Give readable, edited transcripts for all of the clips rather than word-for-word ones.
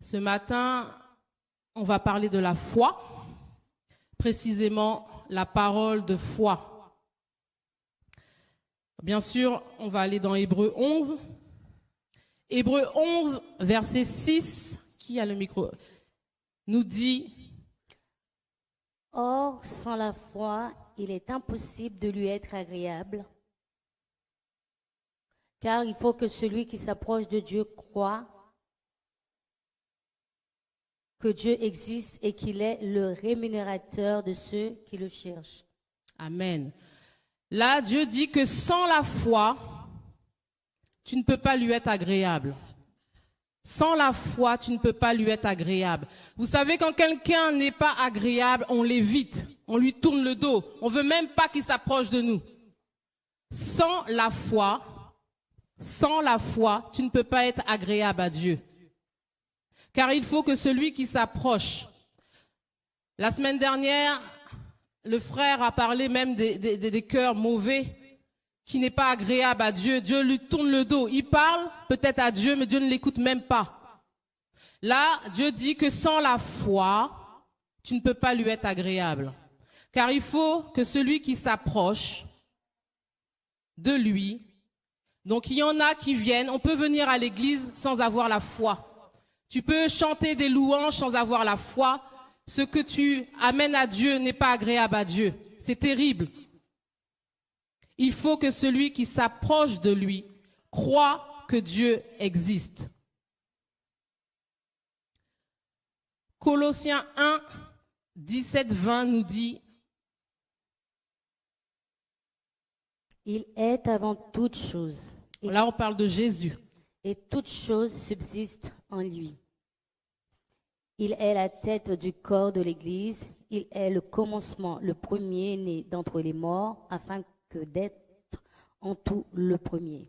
Ce matin, on va parler de la foi, précisément la parole de foi. Bien sûr, on va aller dans Hébreux 11. Hébreux 11, verset 6, qui a le micro, nous dit: Or, sans la foi, il est impossible de lui être agréable, car il faut que celui qui s'approche de Dieu croit que Dieu existe et qu'il est le rémunérateur de ceux qui le cherchent. Amen. Là, Dieu dit que sans la foi, tu ne peux pas lui être agréable. Sans la foi, tu ne peux pas lui être agréable. Vous savez, quand quelqu'un n'est pas agréable, on l'évite, on lui tourne le dos. On ne veut même pas qu'il s'approche de nous. Sans la foi, tu ne peux pas être agréable à Dieu. Car il faut que celui qui s'approche. La semaine dernière, le frère a parlé même des cœurs mauvais, qui n'est pas agréable à Dieu. Dieu lui tourne le dos. Il parle peut-être à Dieu, mais Dieu ne l'écoute même pas. Là, Dieu dit que sans la foi, tu ne peux pas lui être agréable. Car il faut que celui qui s'approche de lui, donc il y en a qui viennent, on peut venir à l'église sans avoir la foi. Tu peux chanter des louanges sans avoir la foi. Ce que tu amènes à Dieu n'est pas agréable à Dieu. C'est terrible. Il faut que celui qui s'approche de lui croit que Dieu existe. Colossiens 1, 17-20 nous dit: Il est avant toute chose. Là, on parle de Jésus. Et toute chose subsiste en lui. Il est la tête du corps de l'Église. Il est le commencement, le premier-né d'entre les morts, afin que d'être en tout le premier.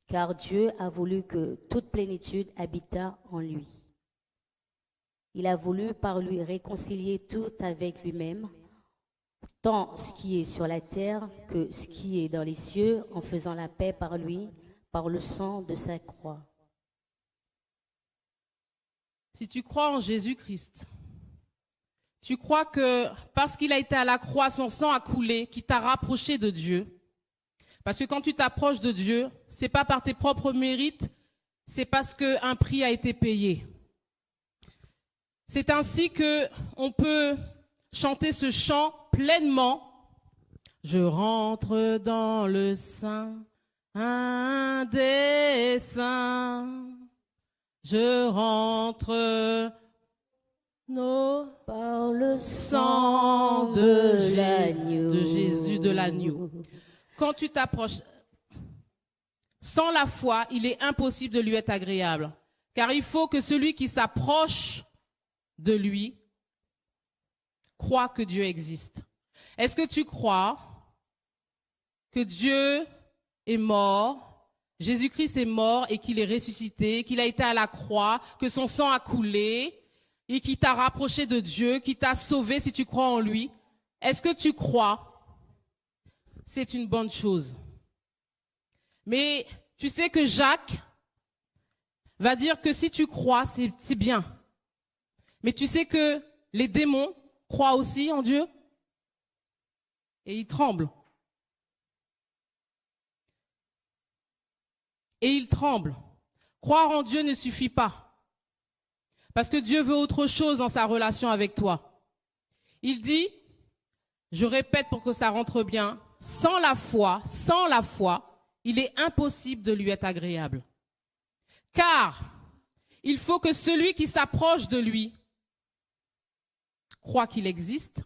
Car Dieu a voulu que toute plénitude habitât en lui. Il a voulu par lui réconcilier tout avec lui-même, tant ce qui est sur la terre que ce qui est dans les cieux, en faisant la paix par lui, par le sang de sa croix. Si tu crois en Jésus-Christ, tu crois que parce qu'il a été à la croix, son sang a coulé, qui t'a rapproché de Dieu. Parce que quand tu t'approches de Dieu, c'est pas par tes propres mérites, c'est parce qu'un prix a été payé. C'est ainsi que on peut chanter ce chant pleinement. Je rentre dans le sein des saints. Je rentre par le sang de Jésus de l'agneau. Quand tu t'approches, sans la foi, il est impossible de lui être agréable. Car il faut que celui qui s'approche de lui croit que Dieu existe. Est-ce que tu crois que Dieu est mort, Jésus-Christ est mort et qu'il est ressuscité, qu'il a été à la croix, que son sang a coulé et qu'il t'a rapproché de Dieu, qu'il t'a sauvé si tu crois en lui? Est-ce que tu crois? C'est une bonne chose. Mais tu sais que Jacques va dire que si tu crois, c'est bien. Mais tu sais que les démons croient aussi en Dieu et ils tremblent. Et ils tremblent. Croire en Dieu ne suffit pas. Parce que Dieu veut autre chose dans sa relation avec toi. Il dit, je répète pour que ça rentre bien, sans la foi, il est impossible de lui être agréable. Car il faut que celui qui s'approche de lui croit qu'il existe,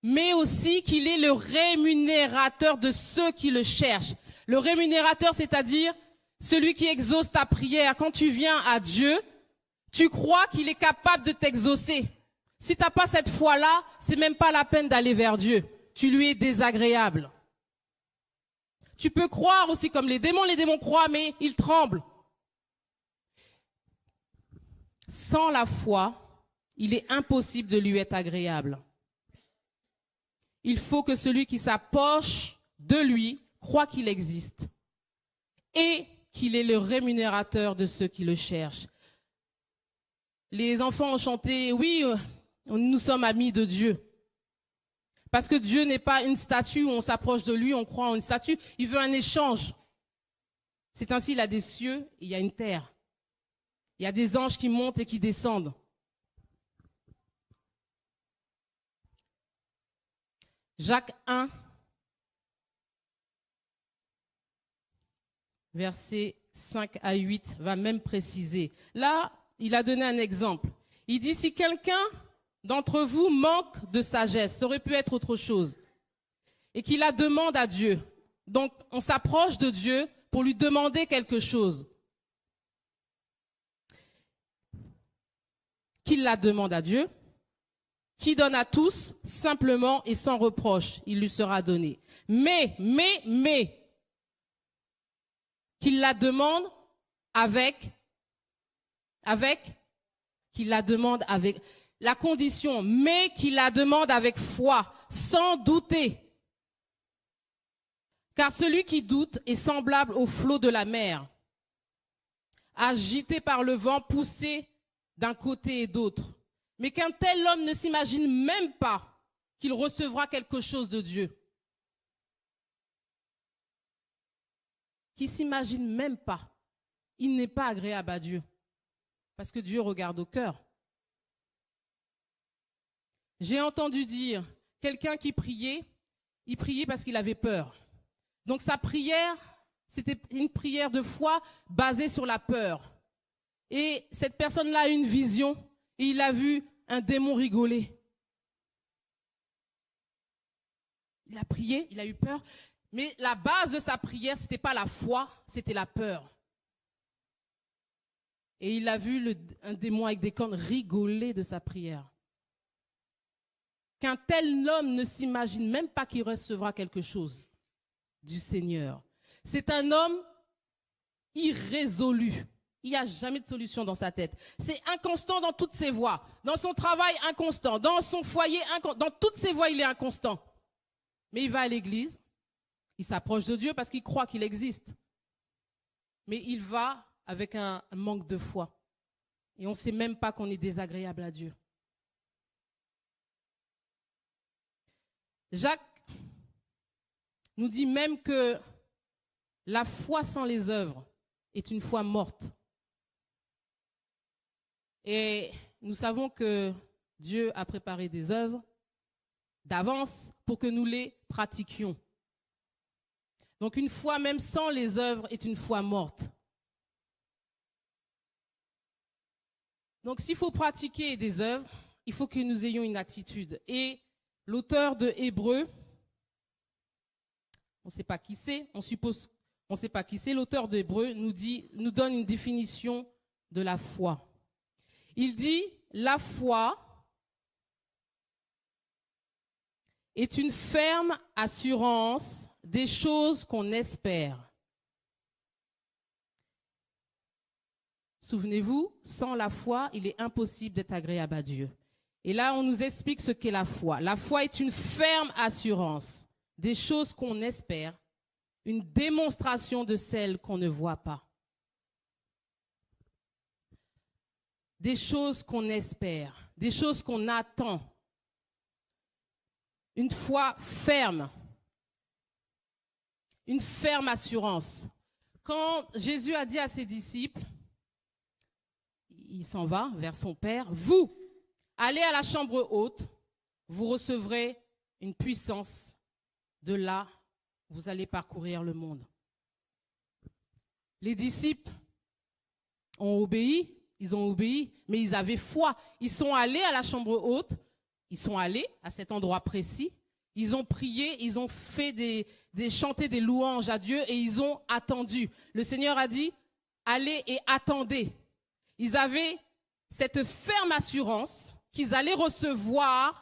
mais aussi qu'il est le rémunérateur de ceux qui le cherchent. Le rémunérateur, c'est-à-dire celui qui exauce ta prière. Quand tu viens à Dieu, tu crois qu'il est capable de t'exaucer. Si tu n'as pas cette foi-là, c'est même pas la peine d'aller vers Dieu. Tu lui es désagréable. Tu peux croire aussi comme les démons croient, mais ils tremblent. Sans la foi, il est impossible de lui être agréable. Il faut que celui qui s'approche de lui croit qu'il existe et qu'il est le rémunérateur de ceux qui le cherchent. Les enfants ont chanté, oui, nous sommes amis de Dieu. Parce que Dieu n'est pas une statue où on s'approche de lui, on croit en une statue. Il veut un échange. C'est ainsi, il a des cieux et il y a une terre. Il y a des anges qui montent et qui descendent. Jacques 1, versets 5 à 8, va même préciser. Là, il a donné un exemple. Il dit, si quelqu'un d'entre vous manque de sagesse, ça aurait pu être autre chose, et qu'il la demande à Dieu. Donc, on s'approche de Dieu pour lui demander quelque chose. Qu'il la demande à Dieu, qui donne à tous, simplement et sans reproche, il lui sera donné. Mais, qu'il la demande qu'il la demande avec, la condition, mais qu'il la demande avec foi, sans douter. Car celui qui doute est semblable au flot de la mer, agité par le vent, poussé d'un côté et d'autre. Mais qu'un tel homme ne s'imagine même pas qu'il recevra quelque chose de Dieu. Qui s'imagine même pas. Il n'est pas agréable à Dieu. Parce que Dieu regarde au cœur. J'ai entendu dire, quelqu'un qui priait, il priait parce qu'il avait peur. Donc sa prière, c'était une prière de foi basée sur la peur. Et cette personne-là a eu une vision et il a vu un démon rigoler. Il a prié, il a eu peur, mais la base de sa prière, ce n'était pas la foi, c'était la peur. Et il a vu un démon avec des cornes rigoler de sa prière. Qu'un tel homme ne s'imagine même pas qu'il recevra quelque chose du Seigneur. C'est un homme irrésolu. Il n'y a jamais de solution dans sa tête. C'est inconstant dans toutes ses voies. Dans son travail, inconstant. Dans son foyer, inconstant. Dans toutes ses voies, il est inconstant. Mais il va à l'église. Il s'approche de Dieu parce qu'il croit qu'il existe. Mais il va avec un manque de foi. Et on ne sait même pas qu'on est désagréable à Dieu. Jacques nous dit même que la foi sans les œuvres est une foi morte. Et nous savons que Dieu a préparé des œuvres d'avance pour que nous les pratiquions. Donc une foi même sans les œuvres est une foi morte. Donc s'il faut pratiquer des œuvres, il faut que nous ayons une attitude. Et l'auteur de Hébreux, on ne sait pas qui c'est, on suppose, on ne sait pas qui c'est, l'auteur de Hébreux nous donne une définition de la foi. Il dit, la foi est une ferme assurance des choses qu'on espère. Souvenez-vous, sans la foi, il est impossible d'être agréable à Dieu. Et là, on nous explique ce qu'est la foi. La foi est une ferme assurance des choses qu'on espère, une démonstration de celles qu'on ne voit pas. Des choses qu'on espère, des choses qu'on attend. Une foi ferme, une ferme assurance. Quand Jésus a dit à ses disciples, il s'en va vers son Père, vous, allez à la chambre haute, vous recevrez une puissance. De là, vous allez parcourir le monde. Les disciples ont obéi, ils ont obéi, mais ils avaient foi. Ils sont allés à la chambre haute, ils sont allés à cet endroit précis, ils ont prié, ils ont fait chanter des louanges à Dieu et ils ont attendu. Le Seigneur a dit, allez et attendez. Ils avaient cette ferme assurance qu'ils allaient recevoir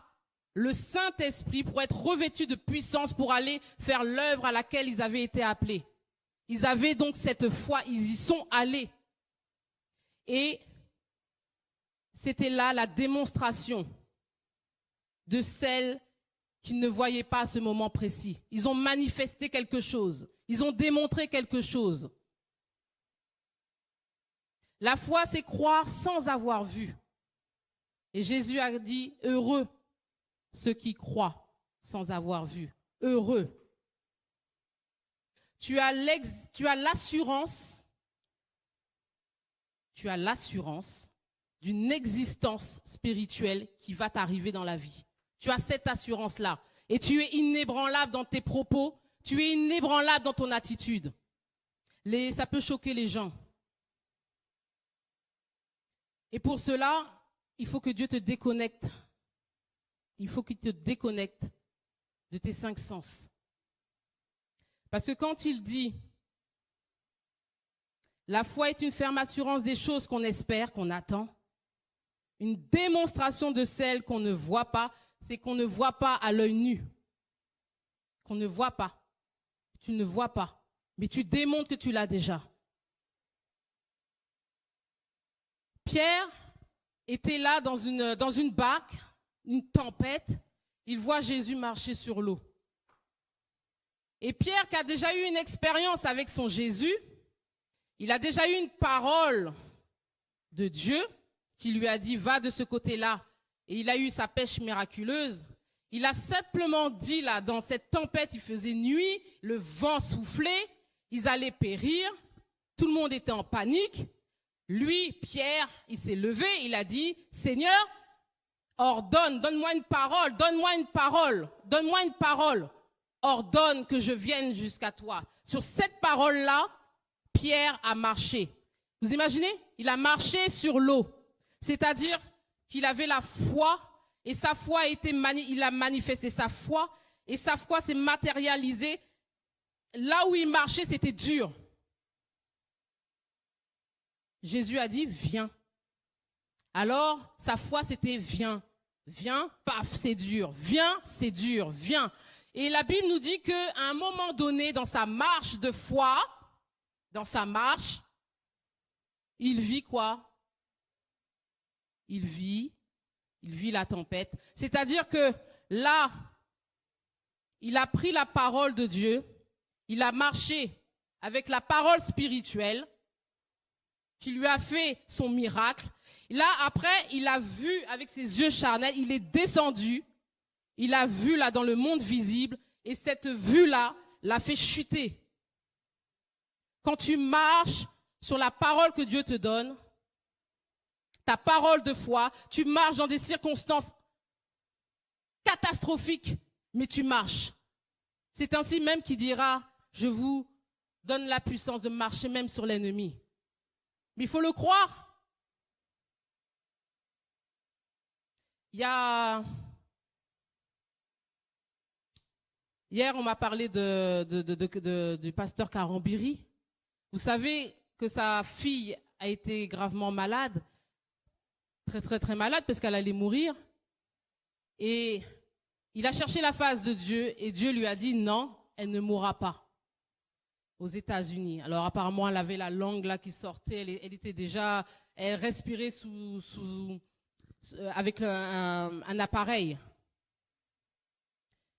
le Saint-Esprit pour être revêtus de puissance pour aller faire l'œuvre à laquelle ils avaient été appelés. Ils avaient donc cette foi, ils y sont allés. Et c'était là la démonstration de celles qui ne voyaient pas à ce moment précis. Ils ont manifesté quelque chose, ils ont démontré quelque chose. La foi, c'est croire sans avoir vu. Et Jésus a dit, heureux ceux qui croient sans avoir vu. Heureux. Tu as l'assurance d'une existence spirituelle qui va t'arriver dans la vie. Tu as cette assurance-là. Et tu es inébranlable dans tes propos, tu es inébranlable dans ton attitude. Ça peut choquer les gens. Et pour cela, il faut que Dieu te déconnecte. Il faut qu'il te déconnecte de tes 5 sens. Parce que quand il dit, la foi est une ferme assurance des choses qu'on espère, qu'on attend, une démonstration de celles qu'on ne voit pas, c'est qu'on ne voit pas à l'œil nu. Qu'on ne voit pas. Tu ne vois pas. Mais tu démontres que tu l'as déjà. Pierre était là dans une barque, une tempête. Il voit Jésus marcher sur l'eau. Et Pierre, qui a déjà eu une expérience avec son Jésus, il a déjà eu une parole de Dieu qui lui a dit, va de ce côté-là. Et il a eu sa pêche miraculeuse. Il a simplement dit là, dans cette tempête, il faisait nuit, le vent soufflait, ils allaient périr, tout le monde était en panique. Lui, Pierre, il s'est levé, il a dit, Seigneur, ordonne, donne-moi une parole, donne-moi une parole, donne-moi une parole. Ordonne que je vienne jusqu'à toi. Sur cette parole-là, Pierre a marché. Vous imaginez? Il a marché sur l'eau. C'est-à-dire qu'il avait la foi et sa foi il a manifesté sa foi et sa foi s'est matérialisée. Là où il marchait, c'était dur. Jésus a dit, viens. Alors, sa foi, c'était viens. Viens, paf, c'est dur. Viens, c'est dur. Viens. Et la Bible nous dit qu'à un moment donné, dans sa marche de foi, dans sa marche, il vit quoi? Il vit la tempête. C'est-à-dire que là, il a pris la parole de Dieu, il a marché avec la parole spirituelle qui lui a fait son miracle. Et là, après, il a vu avec ses yeux charnels, il est descendu, il a vu là dans le monde visible et cette vue-là l'a fait chuter. Quand tu marches sur la parole que Dieu te donne, ta parole de foi, tu marches dans des circonstances catastrophiques, mais tu marches. C'est ainsi même qu'il dira, je vous donne la puissance de marcher même sur l'ennemi. Mais il faut le croire. Hier, on m'a parlé du pasteur Karambiri. Vous savez que sa fille a été gravement malade, très très très malade parce qu'elle allait mourir. Et il a cherché la face de Dieu et Dieu lui a dit non, elle ne mourra pas. Aux États-Unis. Alors apparemment, elle avait la langue là qui sortait, elle était déjà, elle respirait avec un appareil.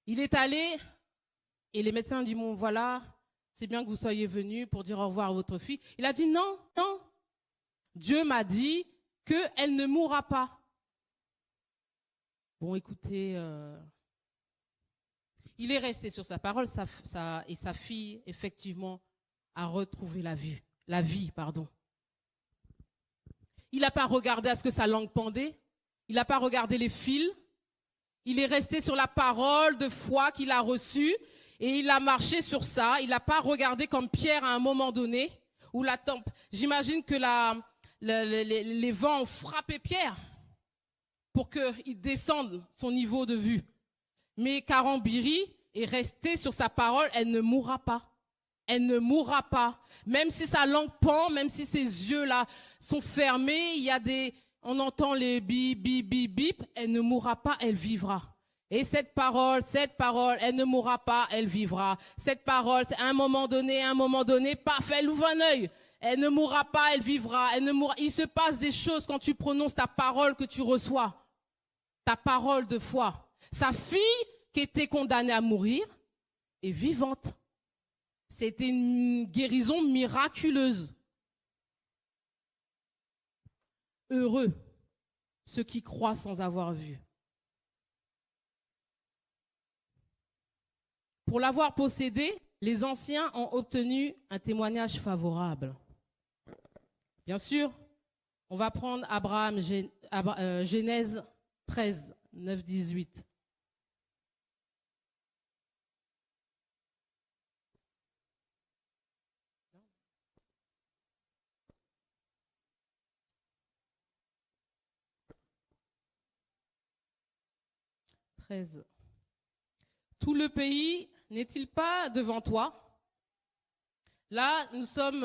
Il est allé et les médecins ont dit bon voilà, c'est bien que vous soyez venu pour dire au revoir à votre fille. Il a dit non, non. Dieu m'a dit qu'elle ne mourra pas. Bon, écoutez, il est resté sur sa parole et sa fille, effectivement, a retrouvé la vie. Il n'a pas regardé à ce que sa langue pendait. Il n'a pas regardé les fils. Il est resté sur la parole de foi qu'il a reçue et il a marché sur ça. Il n'a pas regardé comme Pierre à un moment donné où j'imagine que les vents ont frappé Pierre pour qu'il descende son niveau de vue. Mais Karambiri est resté sur sa parole, elle ne mourra pas. Elle ne mourra pas. Même si sa langue pend, même si ses yeux là sont fermés, on entend les bip, bip, bip, bip, elle ne mourra pas, elle vivra. Et cette parole, elle ne mourra pas, elle vivra. Cette parole, à un moment donné, paf, elle ouvre un œil. Elle ne mourra pas, elle vivra. Il se passe des choses quand tu prononces ta parole que tu reçois. Ta parole de foi. Sa fille, qui était condamnée à mourir, est vivante. C'était une guérison miraculeuse. Heureux ceux qui croient sans avoir vu. Pour l'avoir possédé, les anciens ont obtenu un témoignage favorable. Bien sûr, on va prendre Abraham, Genèse 13, 9, 18. Tout le pays n'est-il pas devant toi? Là, nous sommes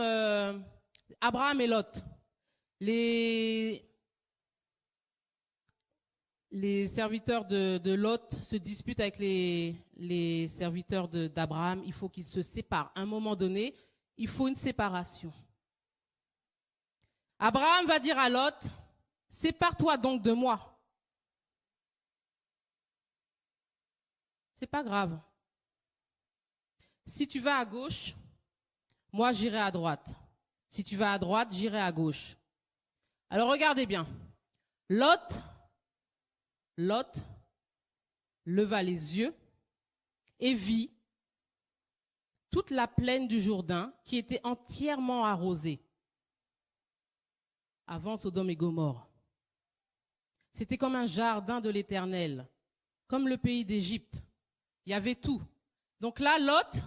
Abraham et Lot. Les serviteurs de Lot se disputent avec les serviteurs d'Abraham. Il faut qu'ils se séparent. À un moment donné, il faut une séparation. Abraham va dire à Lot, sépare-toi donc de moi. C'est pas grave. Si tu vas à gauche, moi j'irai à droite. Si tu vas à droite, j'irai à gauche. Alors regardez bien. Lot leva les yeux et vit toute la plaine du Jourdain qui était entièrement arrosée. Avant Sodome et Gomorrhe. C'était comme un jardin de l'Éternel, comme le pays d'Égypte. Il y avait tout. Donc là, Lot,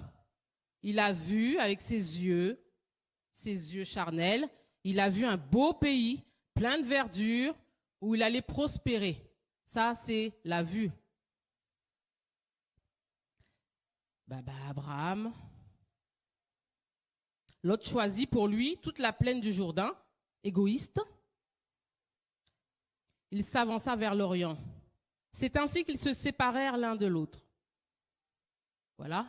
il a vu avec ses yeux charnels, il a vu un beau pays, plein de verdure, où il allait prospérer. Ça, c'est la vue. Abraham, Lot choisit pour lui toute la plaine du Jourdain, égoïste. Il s'avança vers l'Orient. C'est ainsi qu'ils se séparèrent l'un de l'autre. Voilà.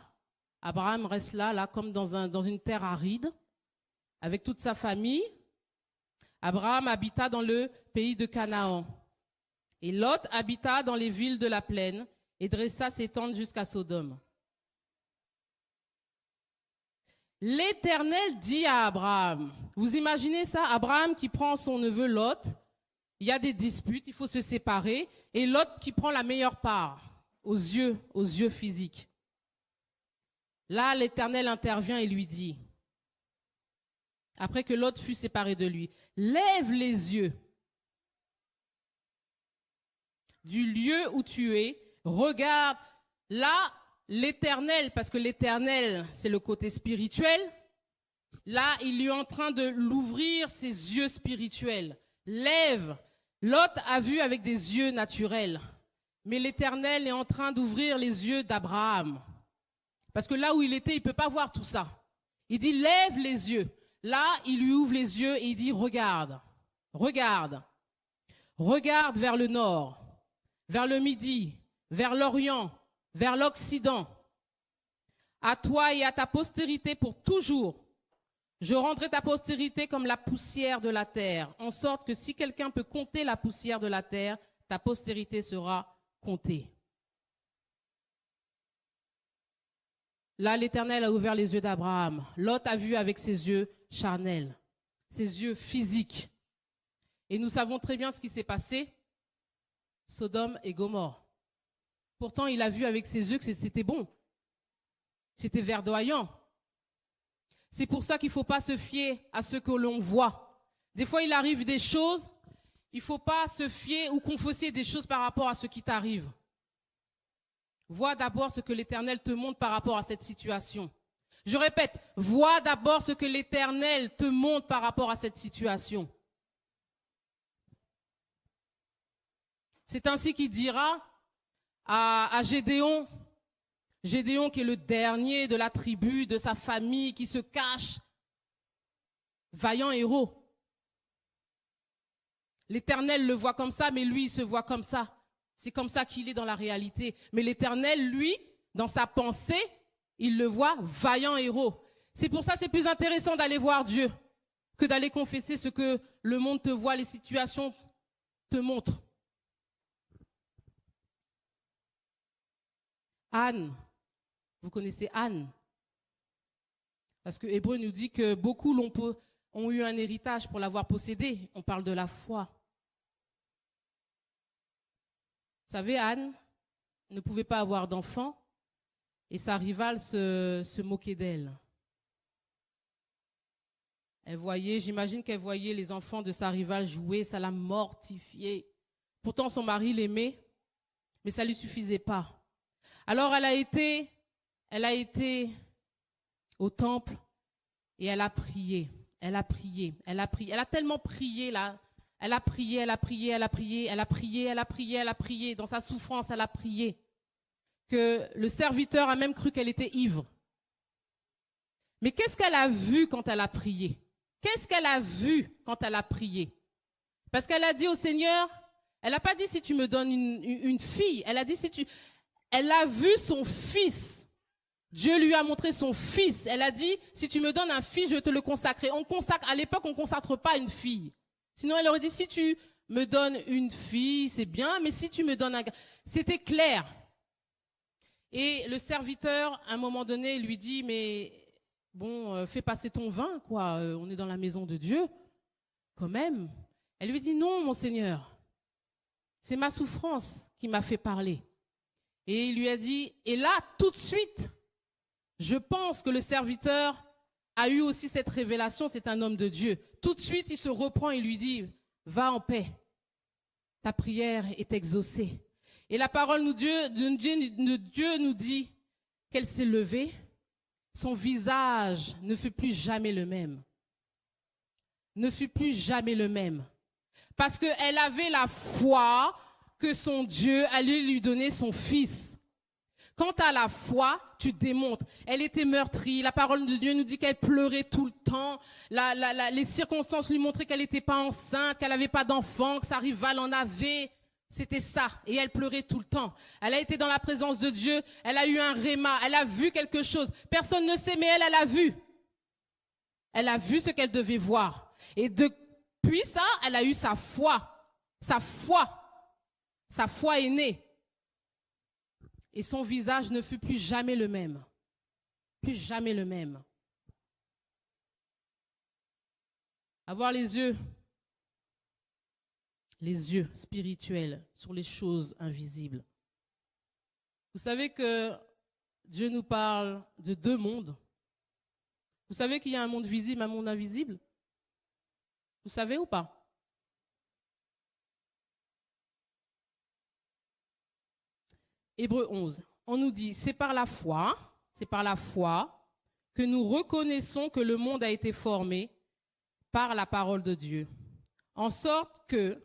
Abraham reste là comme dans une terre aride, avec toute sa famille. Abraham habita dans le pays de Canaan. Et Lot habita dans les villes de la plaine et dressa ses tentes jusqu'à Sodome. L'Éternel dit à Abraham, vous imaginez ça, Abraham qui prend son neveu Lot, il y a des disputes, il faut se séparer, et Lot qui prend la meilleure part aux yeux physiques. Là, l'Éternel intervient et lui dit, après que Lot fut séparé de lui, lève les yeux du lieu où tu es, regarde, là, l'Éternel, parce que l'Éternel, c'est le côté spirituel, là, il est en train de l'ouvrir ses yeux spirituels. Lève. Lot a vu avec des yeux naturels, mais l'Éternel est en train d'ouvrir les yeux d'Abraham. Parce que là où il était, il ne peut pas voir tout ça. Il dit, lève les yeux. Là, il lui ouvre les yeux et il dit, regarde, regarde. Regarde vers le nord, vers le midi, vers l'Orient, vers l'Occident. À toi et à ta postérité pour toujours. Je rendrai ta postérité comme la poussière de la terre, en sorte que si quelqu'un peut compter la poussière de la terre, ta postérité sera comptée. Là, l'Éternel a ouvert les yeux d'Abraham. Lot a vu avec ses yeux charnels, ses yeux physiques. Et nous savons très bien ce qui s'est passé. Sodome et Gomorrhe. Pourtant, il a vu avec ses yeux que c'était bon. C'était verdoyant. C'est pour ça qu'il ne faut pas se fier à ce que l'on voit. Des fois, il arrive des choses, il ne faut pas se fier ou confesser des choses par rapport à ce qui t'arrive. Vois d'abord ce que l'Éternel te montre par rapport à cette situation. Je répète, vois d'abord ce que l'Éternel te montre par rapport à cette situation. C'est ainsi qu'il dira à Gédéon, Gédéon qui est le dernier de la tribu, de sa famille, qui se cache, vaillant héros. L'Éternel le voit comme ça, mais lui, il se voit comme ça. C'est comme ça qu'il est dans la réalité. Mais l'Éternel, lui, dans sa pensée, il le voit vaillant héros. C'est pour ça que c'est plus intéressant d'aller voir Dieu que d'aller confesser ce que le monde te voit, les situations te montrent. Anne, vous connaissez Anne? Parce que Hébreu nous dit que beaucoup ont eu un héritage pour l'avoir possédé. On parle de la foi. savez, Anne ne pouvait pas avoir d'enfant et sa rivale se moquait d'elle. Elle voyait, j'imagine qu'elle voyait les enfants de sa rivale jouer, ça l'a mortifiée. Pourtant, son mari l'aimait, mais ça ne lui suffisait pas. Alors, elle a été au temple et elle a prié. Elle a prié, elle a prié. Elle a tellement prié là. Elle a prié, elle a prié, elle a prié, elle a prié, elle a prié, elle a prié. Dans sa souffrance, elle a prié. Que le serviteur a même cru qu'elle était ivre. Mais qu'est-ce qu'elle a vu quand elle a prié? Qu'est-ce qu'elle a vu quand elle a prié? Parce qu'elle a dit au Seigneur, elle n'a pas dit si tu me donnes une fille, elle a dit elle a vu son fils. Dieu lui a montré son fils. Elle a dit, si tu me donnes un fils, je vais te le consacrer. À l'époque, on ne consacre pas une fille. Sinon, elle aurait dit, si tu me donnes une fille, c'est bien, mais si tu me donnes un gars, c'était clair. Et le serviteur, à un moment donné, lui dit, mais bon, fais passer ton vin, quoi. On est dans la maison de Dieu, quand même. Elle lui dit, non, mon Seigneur, c'est ma souffrance qui m'a fait parler. Et il lui a dit, et là, tout de suite, je pense que le serviteur a eu aussi cette révélation, c'est un homme de Dieu. Tout de suite, il se reprend et lui dit, va en paix, ta prière est exaucée. Et la parole de Dieu nous dit qu'elle s'est levée, son visage ne fut plus jamais le même. Ne fut plus jamais le même. Parce qu'elle avait la foi que son Dieu allait lui donner son fils. Quant à la foi, tu démontres. Elle était meurtrie. La parole de Dieu nous dit qu'elle pleurait tout le temps. Les circonstances lui montraient qu'elle n'était pas enceinte, qu'elle n'avait pas d'enfant, que sa rivale en avait. C'était ça. Et elle pleurait tout le temps. Elle a été dans la présence de Dieu. Elle a eu un réma. Elle a vu quelque chose. Personne ne sait, mais elle a vu. Elle a vu ce qu'elle devait voir. Et depuis ça, elle a eu sa foi. Sa foi. Sa foi est née. Et son visage ne fut plus jamais le même. Plus jamais le même. Avoir les yeux spirituels sur les choses invisibles. Vous savez que Dieu nous parle de deux mondes. Vous savez qu'il y a un monde visible, un monde invisible? Vous savez ou pas? Hébreux 11, on nous dit, c'est par la foi que nous reconnaissons que le monde a été formé par la parole de Dieu. En sorte que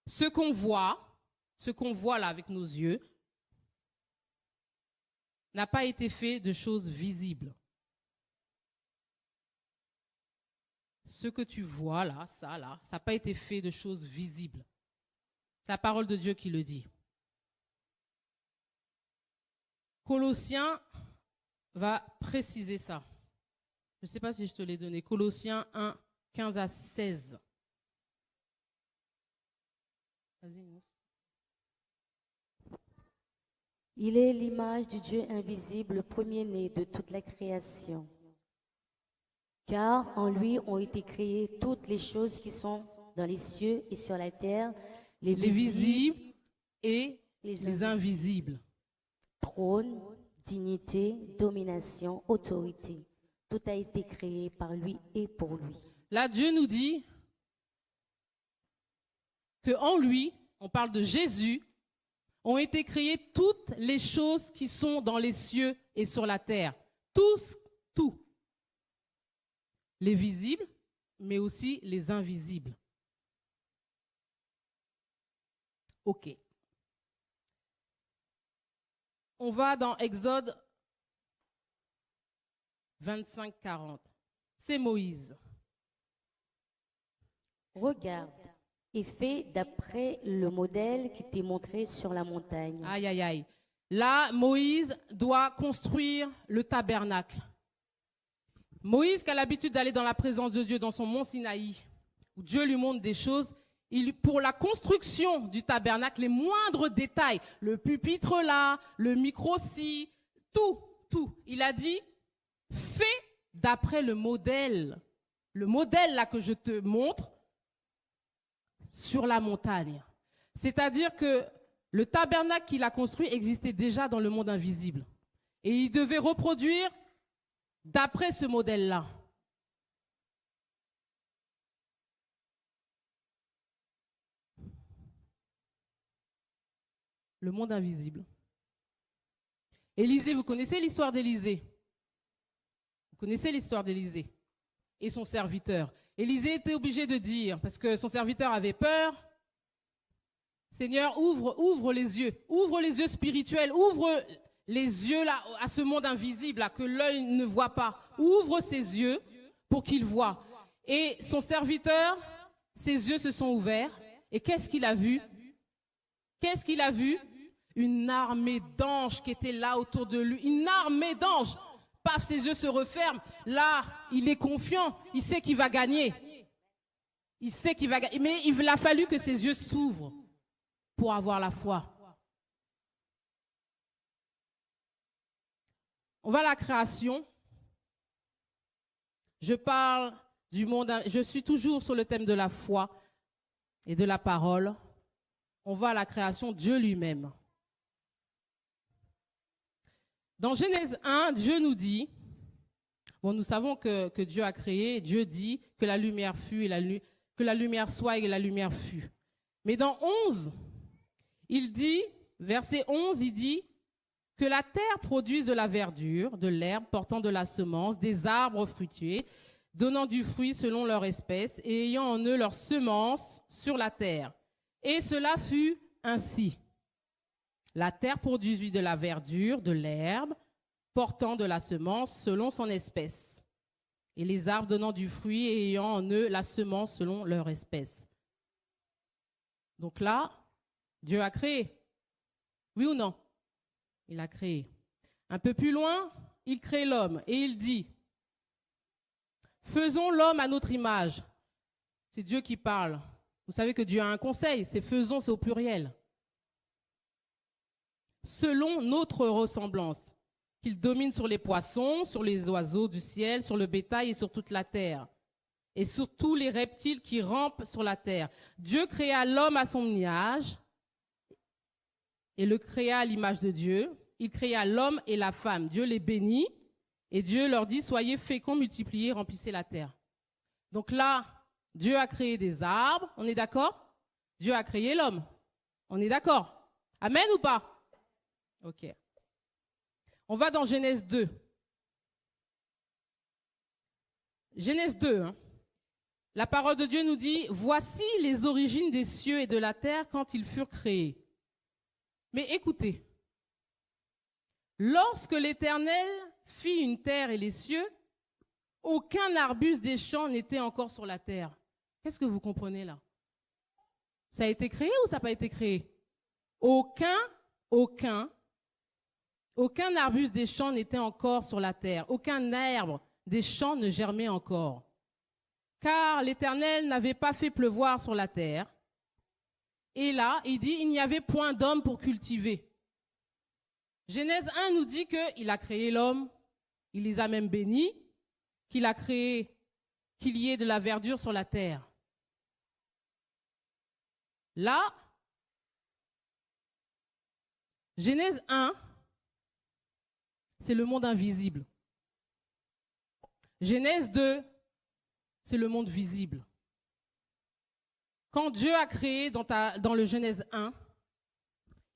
ce qu'on voit là avec nos yeux, n'a pas été fait de choses visibles. Ce que tu vois là, ça n'a pas été fait de choses visibles. C'est la parole de Dieu qui le dit. Colossiens va préciser ça. Je ne sais pas si je te l'ai donné. Colossiens 1, 15 à 16. Vas-y. Il est l'image du Dieu invisible, le premier-né de toute la création. Car en lui ont été créées toutes les choses qui sont dans les cieux et sur la terre, les visibles et les invisibles. Trône, dignité, domination, autorité. Tout a été créé par lui et pour lui. Là, Dieu nous dit qu'en lui, on parle de Jésus, ont été créées toutes les choses qui sont dans les cieux et sur la terre. Tout. Les visibles, mais aussi les invisibles. OK. On va dans Exode 25-40. C'est Moïse. Regarde et fais d'après le modèle qui t'est montré sur la montagne. Aïe, aïe, aïe. Là, Moïse doit construire le tabernacle. Moïse, qui a l'habitude d'aller dans la présence de Dieu, dans son mont Sinaï, où Dieu lui montre des choses, pour la construction du tabernacle, les moindres détails, le pupitre là, le micro-ci, tout. Il a dit, fais d'après le modèle là que je te montre sur la montagne. C'est-à-dire que Le tabernacle qu'il a construit existait déjà dans le monde invisible. Et il devait reproduire d'après ce modèle-là. Le monde invisible. Élisée, vous connaissez l'histoire d'Élisée? Vous connaissez l'histoire d'Élisée et son serviteur. Élisée était obligé de dire, parce que son serviteur avait peur, Seigneur, ouvre les yeux spirituels, ouvre les yeux là, à ce monde invisible là, que l'œil ne voit pas. Ouvre ses yeux pour qu'il voie. Et son serviteur, ses yeux se sont ouverts. Et qu'est-ce qu'il a vu? Qu'est-ce qu'il a vu? Une armée d'anges qui était là autour de lui. Une armée d'anges. Paf, ses yeux se referment. Là, il est confiant. Il sait qu'il va gagner. Il sait qu'il va gagner. Mais il a fallu que ses yeux s'ouvrent pour avoir la foi. On va à la création. Je parle du monde. Je suis toujours sur le thème de la foi et de la parole. On va à la création, Dieu lui-même. Dans Genèse 1, Dieu nous dit, nous savons que Dieu a créé, Dieu dit que la lumière fut, que la lumière soit et la lumière fut. Mais dans 11, il dit, verset 11, il dit que la terre produise de la verdure, de l'herbe portant de la semence, des arbres fruitiers, donnant du fruit selon leur espèce et ayant en eux leur semence sur la terre. Et cela fut ainsi. La terre produisit de la verdure, de l'herbe, portant de la semence selon son espèce. Et les arbres donnant du fruit et ayant en eux la semence selon leur espèce. Donc là, Dieu a créé. Oui ou non? Il a créé. Un peu plus loin, il crée l'homme et il dit, faisons l'homme à notre image. C'est Dieu qui parle. Vous savez que Dieu a un conseil, c'est faisons, c'est au pluriel. Selon notre ressemblance, qu'il domine sur les poissons, sur les oiseaux du ciel, sur le bétail et sur toute la terre, et sur tous les reptiles qui rampent sur la terre. Dieu créa l'homme à son image, et le créa à l'image de Dieu. Il créa l'homme et la femme. Dieu les bénit, et Dieu leur dit, soyez féconds, multipliez, remplissez la terre. Donc là, Dieu a créé des arbres, on est d'accord? Dieu a créé l'homme, on est d'accord? Amen ou pas? Ok. On va dans Genèse 2. Genèse 2, hein. La parole de Dieu nous dit, voici les origines des cieux et de la terre quand ils furent créés. Mais écoutez, lorsque l'Éternel fit une terre et les cieux, aucun arbuste des champs n'était encore sur la terre. Qu'est-ce que vous comprenez là? Ça a été créé ou ça n'a pas été créé? Aucun arbuste des champs n'était encore sur la terre. Aucun arbre des champs ne germait encore. Car l'Éternel n'avait pas fait pleuvoir sur la terre. Et là, il dit, il n'y avait point d'homme pour cultiver. Genèse 1 nous dit qu'il a créé l'homme, il les a même bénis, qu'il a créé qu'il y ait de la verdure sur la terre. Là, Genèse 1, c'est le monde invisible. Genèse 2, c'est le monde visible. Quand Dieu a créé dans le Genèse 1,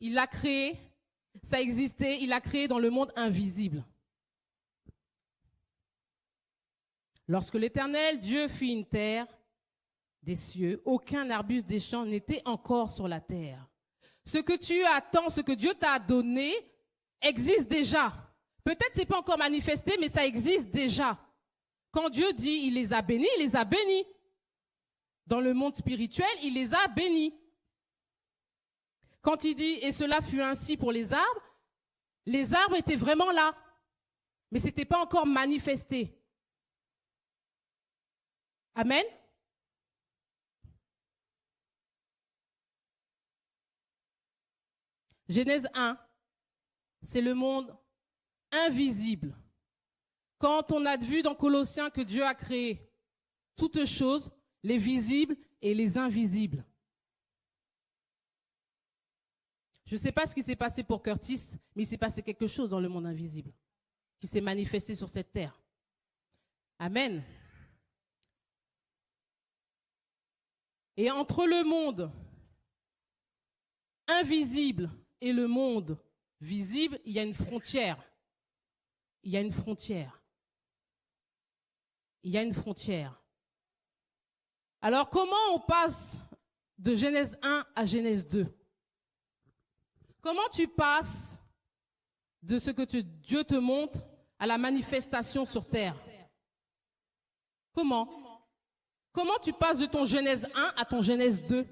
il l'a créé, ça existait, il l'a créé dans le monde invisible. Lorsque l'Éternel, Dieu fit une terre des cieux, aucun arbuste des champs n'était encore sur la terre. Ce que tu attends, ce que Dieu t'a donné, existe déjà. Peut-être ce n'est pas encore manifesté, mais ça existe déjà. Quand Dieu dit il les a bénis, il les a bénis. Dans le monde spirituel, il les a bénis. Quand il dit et cela fut ainsi pour les arbres étaient vraiment là, mais ce n'était pas encore manifesté. Amen. Genèse 1, c'est le monde invisible. Quand on a vu dans Colossiens que Dieu a créé toutes choses, les visibles et les invisibles. Je ne sais pas ce qui s'est passé pour Curtis, mais il s'est passé quelque chose dans le monde invisible qui s'est manifesté sur cette terre. Amen. Et entre le monde invisible et le monde visible, il y a une frontière. Il y a une frontière. Il y a une frontière. Alors, comment on passe de Genèse 1 à Genèse 2? Comment tu passes de ce que Dieu te montre à la manifestation sur terre? Comment? Comment tu passes de ton Genèse 1 à ton Genèse 2?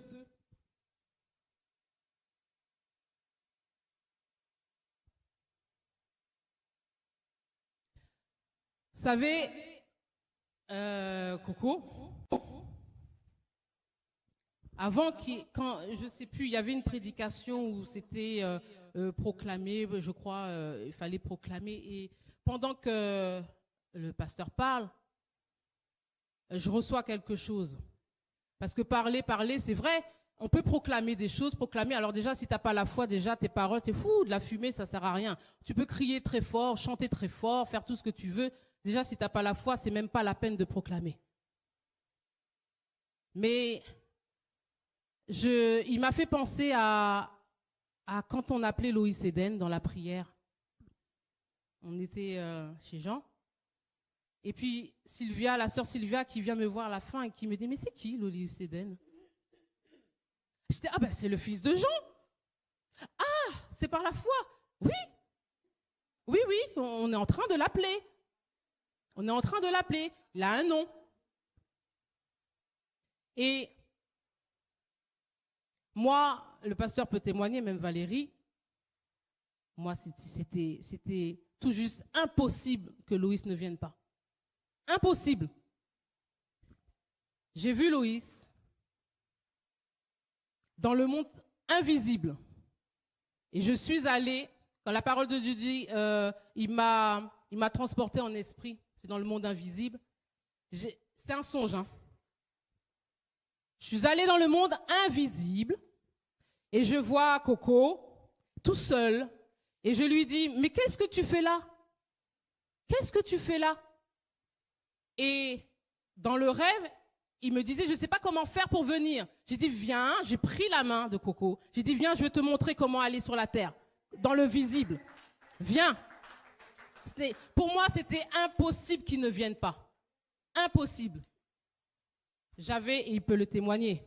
Vous savez, Coco, avant, quand, je ne sais plus, il y avait une prédication où c'était proclamé, je crois, il fallait proclamer. Et pendant que le pasteur parle, je reçois quelque chose. Parce que parler, c'est vrai, on peut proclamer des choses, proclamer. Alors déjà, si tu n'as pas la foi, déjà, tes paroles, c'est fou, de la fumée, ça ne sert à rien. Tu peux crier très fort, chanter très fort, faire tout ce que tu veux. Déjà, si tu n'as pas la foi, c'est même pas la peine de proclamer. Mais il m'a fait penser à quand on appelait Loïs Eden dans la prière. On était chez Jean. Et puis Sylvia, la sœur Sylvia qui vient me voir à la fin et qui me dit « Mais c'est qui Loïs Eden ?» J'étais « Ah ben c'est le fils de Jean. »« Ah, c'est par la foi. » Oui. Oui, oui, on est en train de l'appeler. On est en train de l'appeler. Il a un nom. Et moi, le pasteur peut témoigner, même Valérie, moi, c'était tout juste impossible que Loïs ne vienne pas. Impossible. J'ai vu Loïs dans le monde invisible. Et je suis allée, quand la parole de Dieu dit, il m'a transporté en esprit, c'est dans le monde invisible. C'était un songe, hein. Je suis allée dans le monde invisible et je vois Coco tout seul et je lui dis « Mais qu'est-ce que tu fais là? Qu'est-ce que tu fais là ?» Et dans le rêve, il me disait « Je ne sais pas comment faire pour venir. » J'ai dit « Viens », j'ai pris la main de Coco. J'ai dit « Viens, je vais te montrer comment aller sur la terre, dans le visible. Viens. » Pour moi, c'était impossible qu'il ne vienne pas. Impossible. Et il peut le témoigner.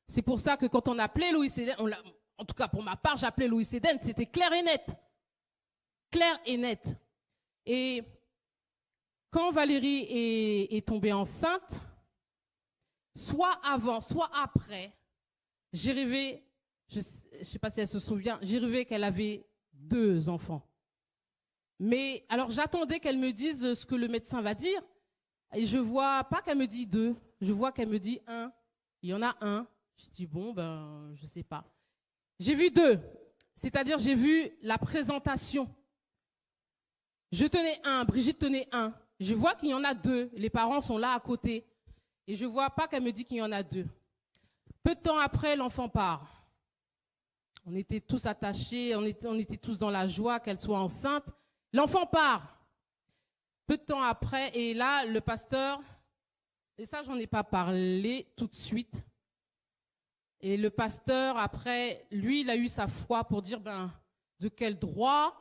C'est pour ça que quand on appelait Loïs Eden, en tout cas pour ma part, j'appelais Loïs Eden, c'était clair et net. Clair et net. Et quand Valérie est tombée enceinte, soit avant, soit après, j'ai rêvé, je ne sais pas si elle se souvient, j'ai rêvé qu'elle avait 2 enfants. Mais alors j'attendais qu'elle me dise ce que le médecin va dire. Et je vois pas qu'elle me dit 2, je vois qu'elle me dit 1. Il y en a 1. Je dis bon, ben, je sais pas. J'ai vu 2, c'est-à-dire j'ai vu la présentation. Je tenais 1, Brigitte tenait 1. Je vois qu'il y en a 2, les parents sont là à côté. Et je vois pas qu'elle me dit qu'il y en a 2. Peu de temps après, l'enfant part. On était tous attachés, on était tous dans la joie qu'elle soit enceinte. L'enfant part. Peu de temps après, et là, le pasteur, et ça, j'en ai pas parlé tout de suite. Et le pasteur, après, lui, il a eu sa foi pour dire, ben, de quel droit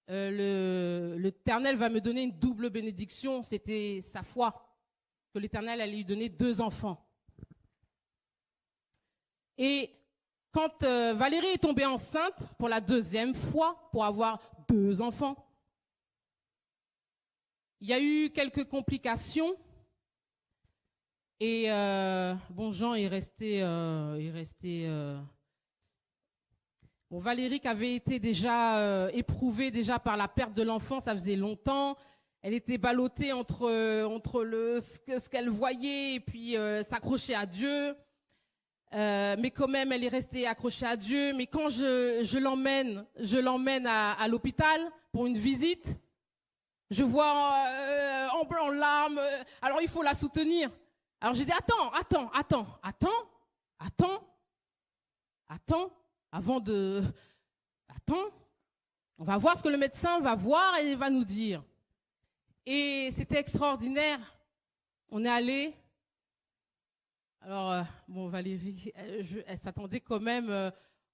l'Éternel va me donner une double bénédiction. C'était sa foi, que l'Éternel allait lui donner 2 enfants. Et quand Valérie est tombée enceinte pour la 2e fois, pour avoir 2 enfants, il y a eu quelques complications et bon, Jean est resté bon, Valérie qui avait été déjà éprouvée déjà par la perte de l'enfant, ça faisait longtemps. Elle était ballottée entre ce qu'elle voyait et puis s'accrocher à Dieu. Mais quand même, elle est restée accrochée à Dieu. Mais quand je l'emmène à l'hôpital pour une visite, je vois en larmes, alors il faut la soutenir. Alors j'ai dit, attends. avant de... Attends, on va voir ce que le médecin va voir et va nous dire. Et c'était extraordinaire. On est allé. Alors, bon, Valérie, elle s'attendait quand même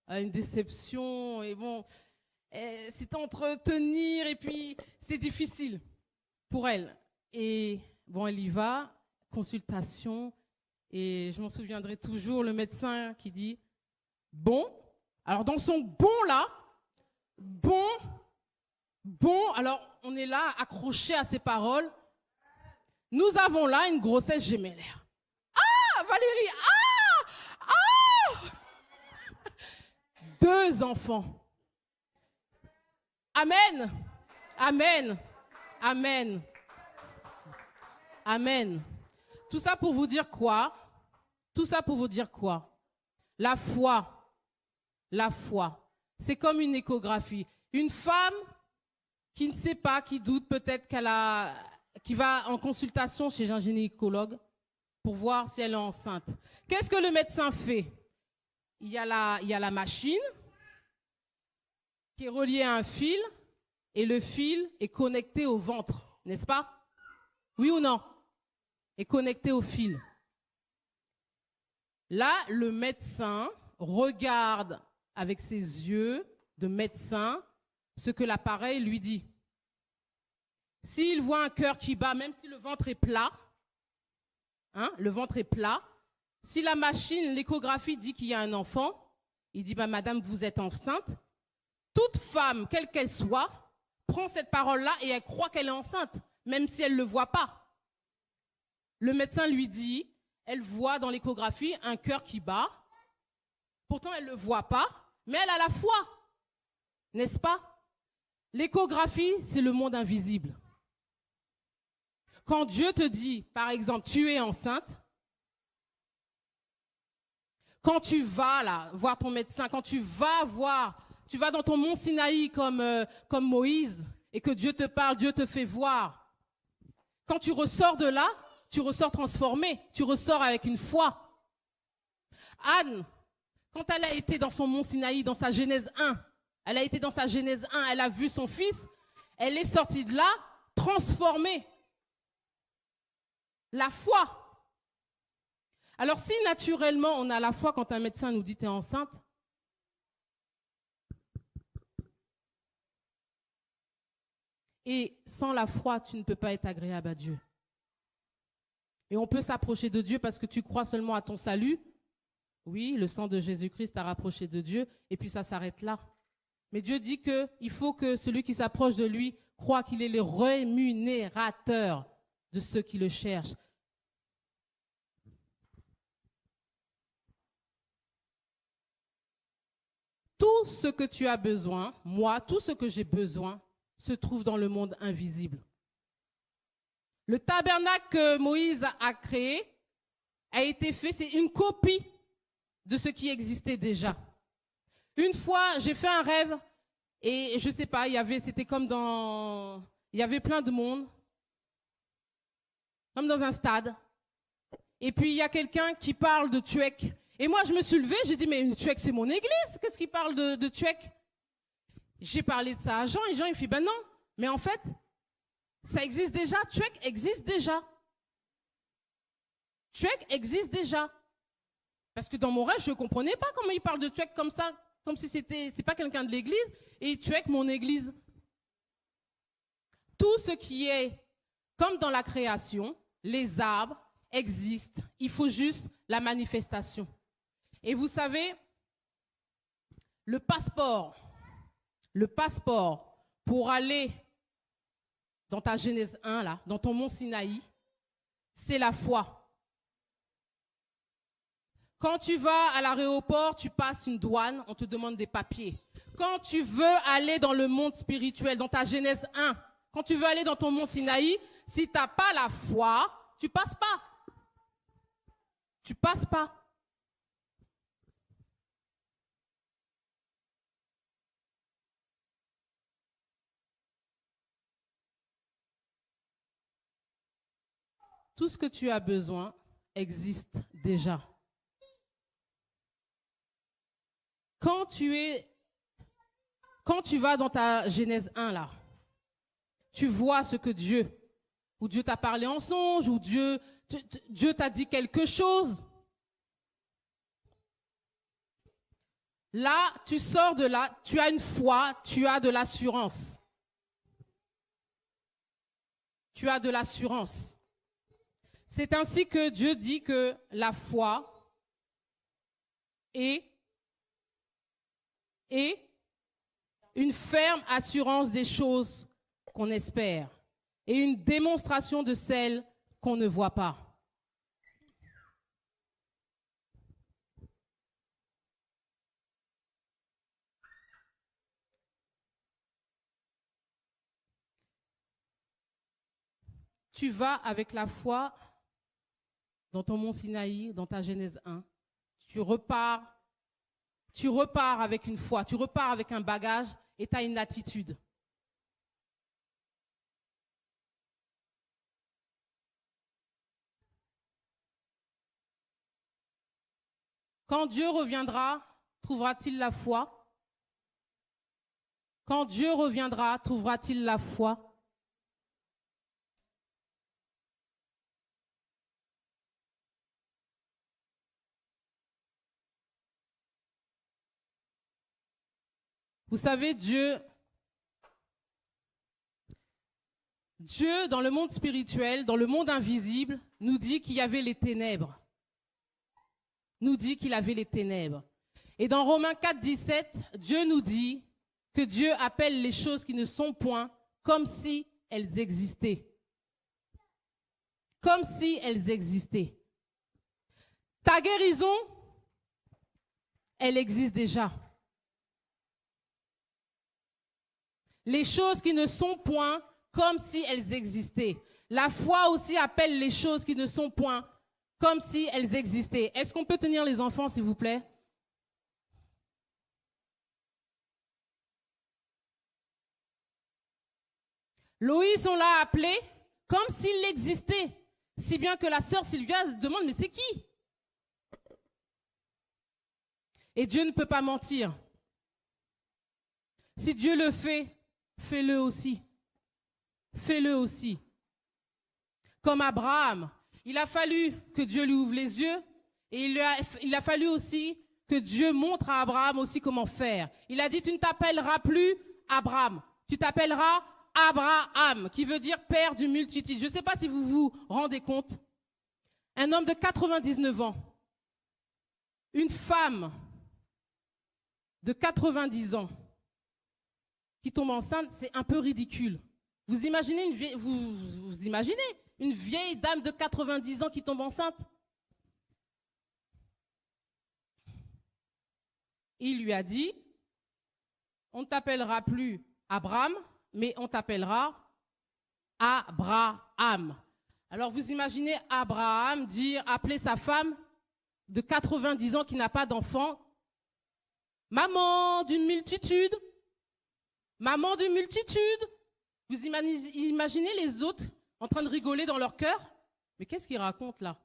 à une déception. Et bon, c'est entretenir et puis c'est difficile pour elle. Et bon, elle y va, consultation. Et je m'en souviendrai toujours, le médecin qui dit, bon, alors dans son bon là, bon, alors on est là accroché à ces paroles. Nous avons là une grossesse gémellaire. Ah, Valérie, ah 2 enfants. Amen, amen, amen, amen. Tout ça pour vous dire quoi? Tout ça pour vous dire quoi? La foi, c'est comme une échographie. Une femme qui ne sait pas, qui doute peut-être qui va en consultation chez un gynécologue pour voir si elle est enceinte. Qu'est-ce que le médecin fait? Il y a la machine qui est reliée à un fil et le fil est connecté au ventre, n'est-ce pas? Oui ou non? Est connecté au fil. Là, le médecin regarde avec ses yeux de médecin ce que l'appareil lui dit. S'il voit un cœur qui bat, même si le ventre est plat, le ventre est plat, si la machine, l'échographie dit qu'il y a un enfant, il dit, madame, vous êtes enceinte. Toute femme, quelle qu'elle soit, prend cette parole-là et elle croit qu'elle est enceinte, même si elle ne le voit pas. Le médecin lui dit, elle voit dans l'échographie un cœur qui bat. Pourtant, elle ne le voit pas, mais elle a la foi. N'est-ce pas? L'échographie, c'est le monde invisible. Quand Dieu te dit, par exemple, tu es enceinte, quand tu vas là, voir ton médecin, quand tu vas dans ton mont Sinaï comme Moïse, et que Dieu te parle, Dieu te fait voir. Quand tu ressors de là, tu ressors transformé, tu ressors avec une foi. Anne, quand elle a été dans son mont Sinaï, dans sa Genèse 1, elle a été dans sa Genèse 1, elle a vu son fils, elle est sortie de là transformée. La foi. Alors si naturellement on a la foi quand un médecin nous dit t'es enceinte, et sans la foi tu ne peux pas être agréable à Dieu. Et on peut s'approcher de Dieu parce que tu crois seulement à ton salut. Oui, le sang de Jésus-Christ t'a rapproché de Dieu et puis ça s'arrête là. Mais Dieu dit qu'il faut que celui qui s'approche de lui croit qu'il est le rémunérateur de ceux qui le cherchent. Tout ce que tu as besoin, moi, tout ce que j'ai besoin, se trouve dans le monde invisible. Le tabernacle que Moïse a créé a été fait, c'est une copie de ce qui existait déjà. Une fois, j'ai fait un rêve et je ne sais pas, il y avait plein de monde, comme dans un stade. Et puis il y a quelqu'un qui parle de Tuek. Et moi, je me suis levée, j'ai dit, mais Tuek, c'est mon église, qu'est-ce qu'il parle de Tuek? J'ai parlé de ça à Jean et Jean, il fait, ben non, mais en fait, ça existe déjà, Tuek existe déjà. Tuek existe déjà. Parce que dans mon rêve, je ne comprenais pas comment il parle de Tuek comme ça, comme si c'est pas quelqu'un de l'église, et Tuek, mon église. Tout ce qui est comme dans la création, les arbres existent. Il faut juste la manifestation. Et vous savez, le passeport pour aller dans ta Genèse 1, là, dans ton mont Sinaï, c'est la foi. Quand tu vas à l'aéroport, tu passes une douane, on te demande des papiers. Quand tu veux aller dans le monde spirituel, dans ta Genèse 1, quand tu veux aller dans ton mont Sinaï, si tu n'as pas la foi, tu ne passes pas. Tu ne passes pas. Tout ce que tu as besoin existe déjà. Quand tu vas dans ta Genèse 1 là, tu vois ce que Dieu t'a parlé en songe, ou Dieu t'a dit quelque chose. Là, tu sors de là, tu as une foi, tu as de l'assurance. Tu as de l'assurance. C'est ainsi que Dieu dit que la foi est une ferme assurance des choses qu'on espère et une démonstration de celles qu'on ne voit pas. Tu vas avec la foi dans ton mont Sinaï, dans ta Genèse 1. Tu repars avec une foi, tu repars avec un bagage et tu as une attitude. Quand Dieu reviendra, trouvera-t-il la foi? Quand Dieu reviendra, trouvera-t-il la foi? Vous savez, Dieu, dans le monde spirituel, dans le monde invisible, nous dit qu'il y avait les ténèbres. Nous dit qu'il avait les ténèbres. Et dans Romains 4, 17, Dieu nous dit que Dieu appelle les choses qui ne sont point comme si elles existaient. Comme si elles existaient. Ta guérison, elle existe déjà. Les choses qui ne sont point comme si elles existaient. La foi aussi appelle les choses qui ne sont point comme si elles existaient. Est-ce qu'on peut tenir les enfants, s'il vous plaît? Loïs, on l'a appelé comme s'il existait. Si bien que la sœur Sylvia se demande, mais c'est qui? Et Dieu ne peut pas mentir. Si Dieu le fait, fais-le aussi. Fais-le aussi. Comme Abraham, il a fallu que Dieu lui ouvre les yeux et il a fallu aussi que Dieu montre à Abraham aussi comment faire. Il a dit, tu ne t'appelleras plus Abraham, tu t'appelleras Abraham, qui veut dire père d'une multitude. Je ne sais pas si vous vous rendez compte. Un homme de 99 ans, une femme de 90 ans, qui tombe enceinte, c'est un peu ridicule. Vous imaginez une vieille dame de 90 ans qui tombe enceinte? Il lui a dit, on ne t'appellera plus Abraham, mais on t'appellera Abraham. Alors vous imaginez Abraham appeler sa femme de 90 ans qui n'a pas d'enfant, maman d'une multitude. Maman d'une multitude. Vous imaginez les autres en train de rigoler dans leur cœur? Mais qu'est-ce qu'il raconte là?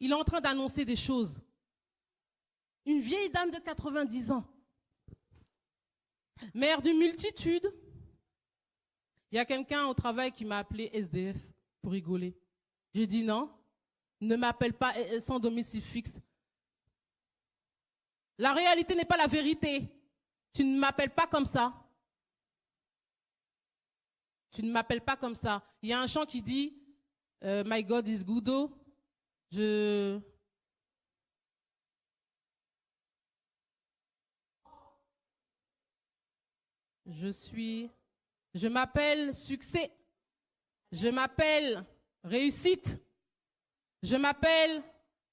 Il est en train d'annoncer des choses. Une vieille dame de 90 ans. Mère d'une multitude. Il y a quelqu'un au travail qui m'a appelé SDF pour rigoler. J'ai dit non, ne m'appelle pas sans domicile fixe. La réalité n'est pas la vérité. Tu ne m'appelles pas comme ça. Tu ne m'appelles pas comme ça. Il y a un chant qui dit My God is good. Je m'appelle succès. Je m'appelle réussite. Je m'appelle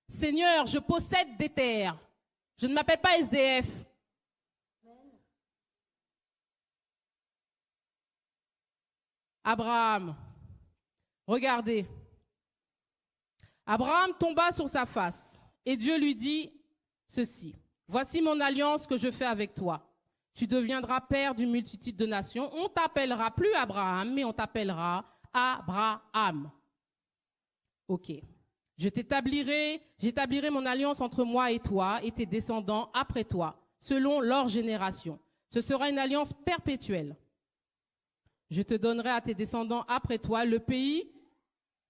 Seigneur, je possède des terres. Je ne m'appelle pas SDF. Abraham, regardez. Abraham tomba sur sa face et Dieu lui dit ceci. Voici mon alliance que je fais avec toi. Tu deviendras père d'une multitude de nations. On t'appellera plus Abraham, mais on t'appellera Abraham. Ok. J'établirai mon alliance entre moi et toi et tes descendants après toi. selon leur génération. Ce sera une alliance perpétuelle. Je te donnerai à tes descendants après toi le pays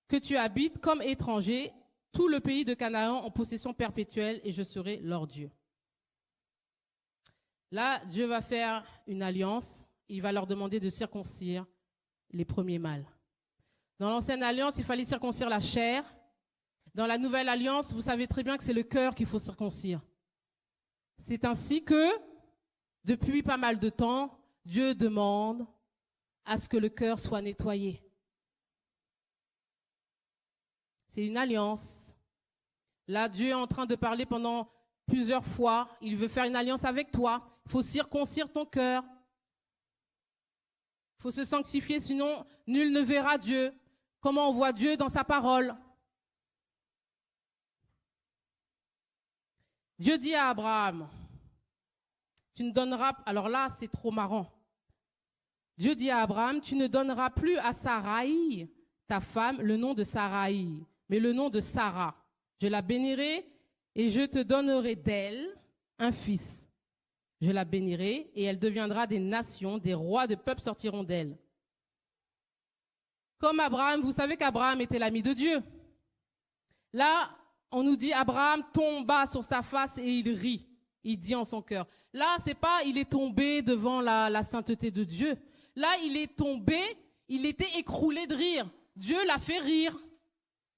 que tu habites comme étranger, tout le pays de Canaan en possession perpétuelle, et je serai leur Dieu. Là, Dieu va faire une alliance. Il va leur demander de circoncire les premiers mâles. Dans l'ancienne alliance, il fallait circoncire la chair. Dans la nouvelle alliance, vous savez très bien que c'est le cœur qu'il faut circoncire. C'est ainsi que, depuis pas mal de temps, Dieu demande à ce que le cœur soit nettoyé. C'est une alliance. Là, Dieu est en train de parler pendant plusieurs fois. Il veut faire une alliance avec toi. Il faut circoncire ton cœur. Il faut se sanctifier, sinon nul ne verra Dieu. Comment on voit Dieu dans sa parole? Dieu dit à Abraham, tu ne donneras, alors là c'est trop marrant. Dieu dit à Abraham, tu ne donneras plus à Sarai, ta femme, le nom de Sarai, mais le nom de Sarah. Je la bénirai et je te donnerai d'elle un fils. Je la bénirai et elle deviendra des nations, des rois de peuples sortiront d'elle. Comme Abraham, vous savez qu'Abraham était l'ami de Dieu. Là, on nous dit Abraham tomba sur sa face et il rit. Il dit en son cœur. Là, c'est pas il est tombé devant la sainteté de Dieu. Là, il est tombé, il était écroulé de rire. Dieu l'a fait rire.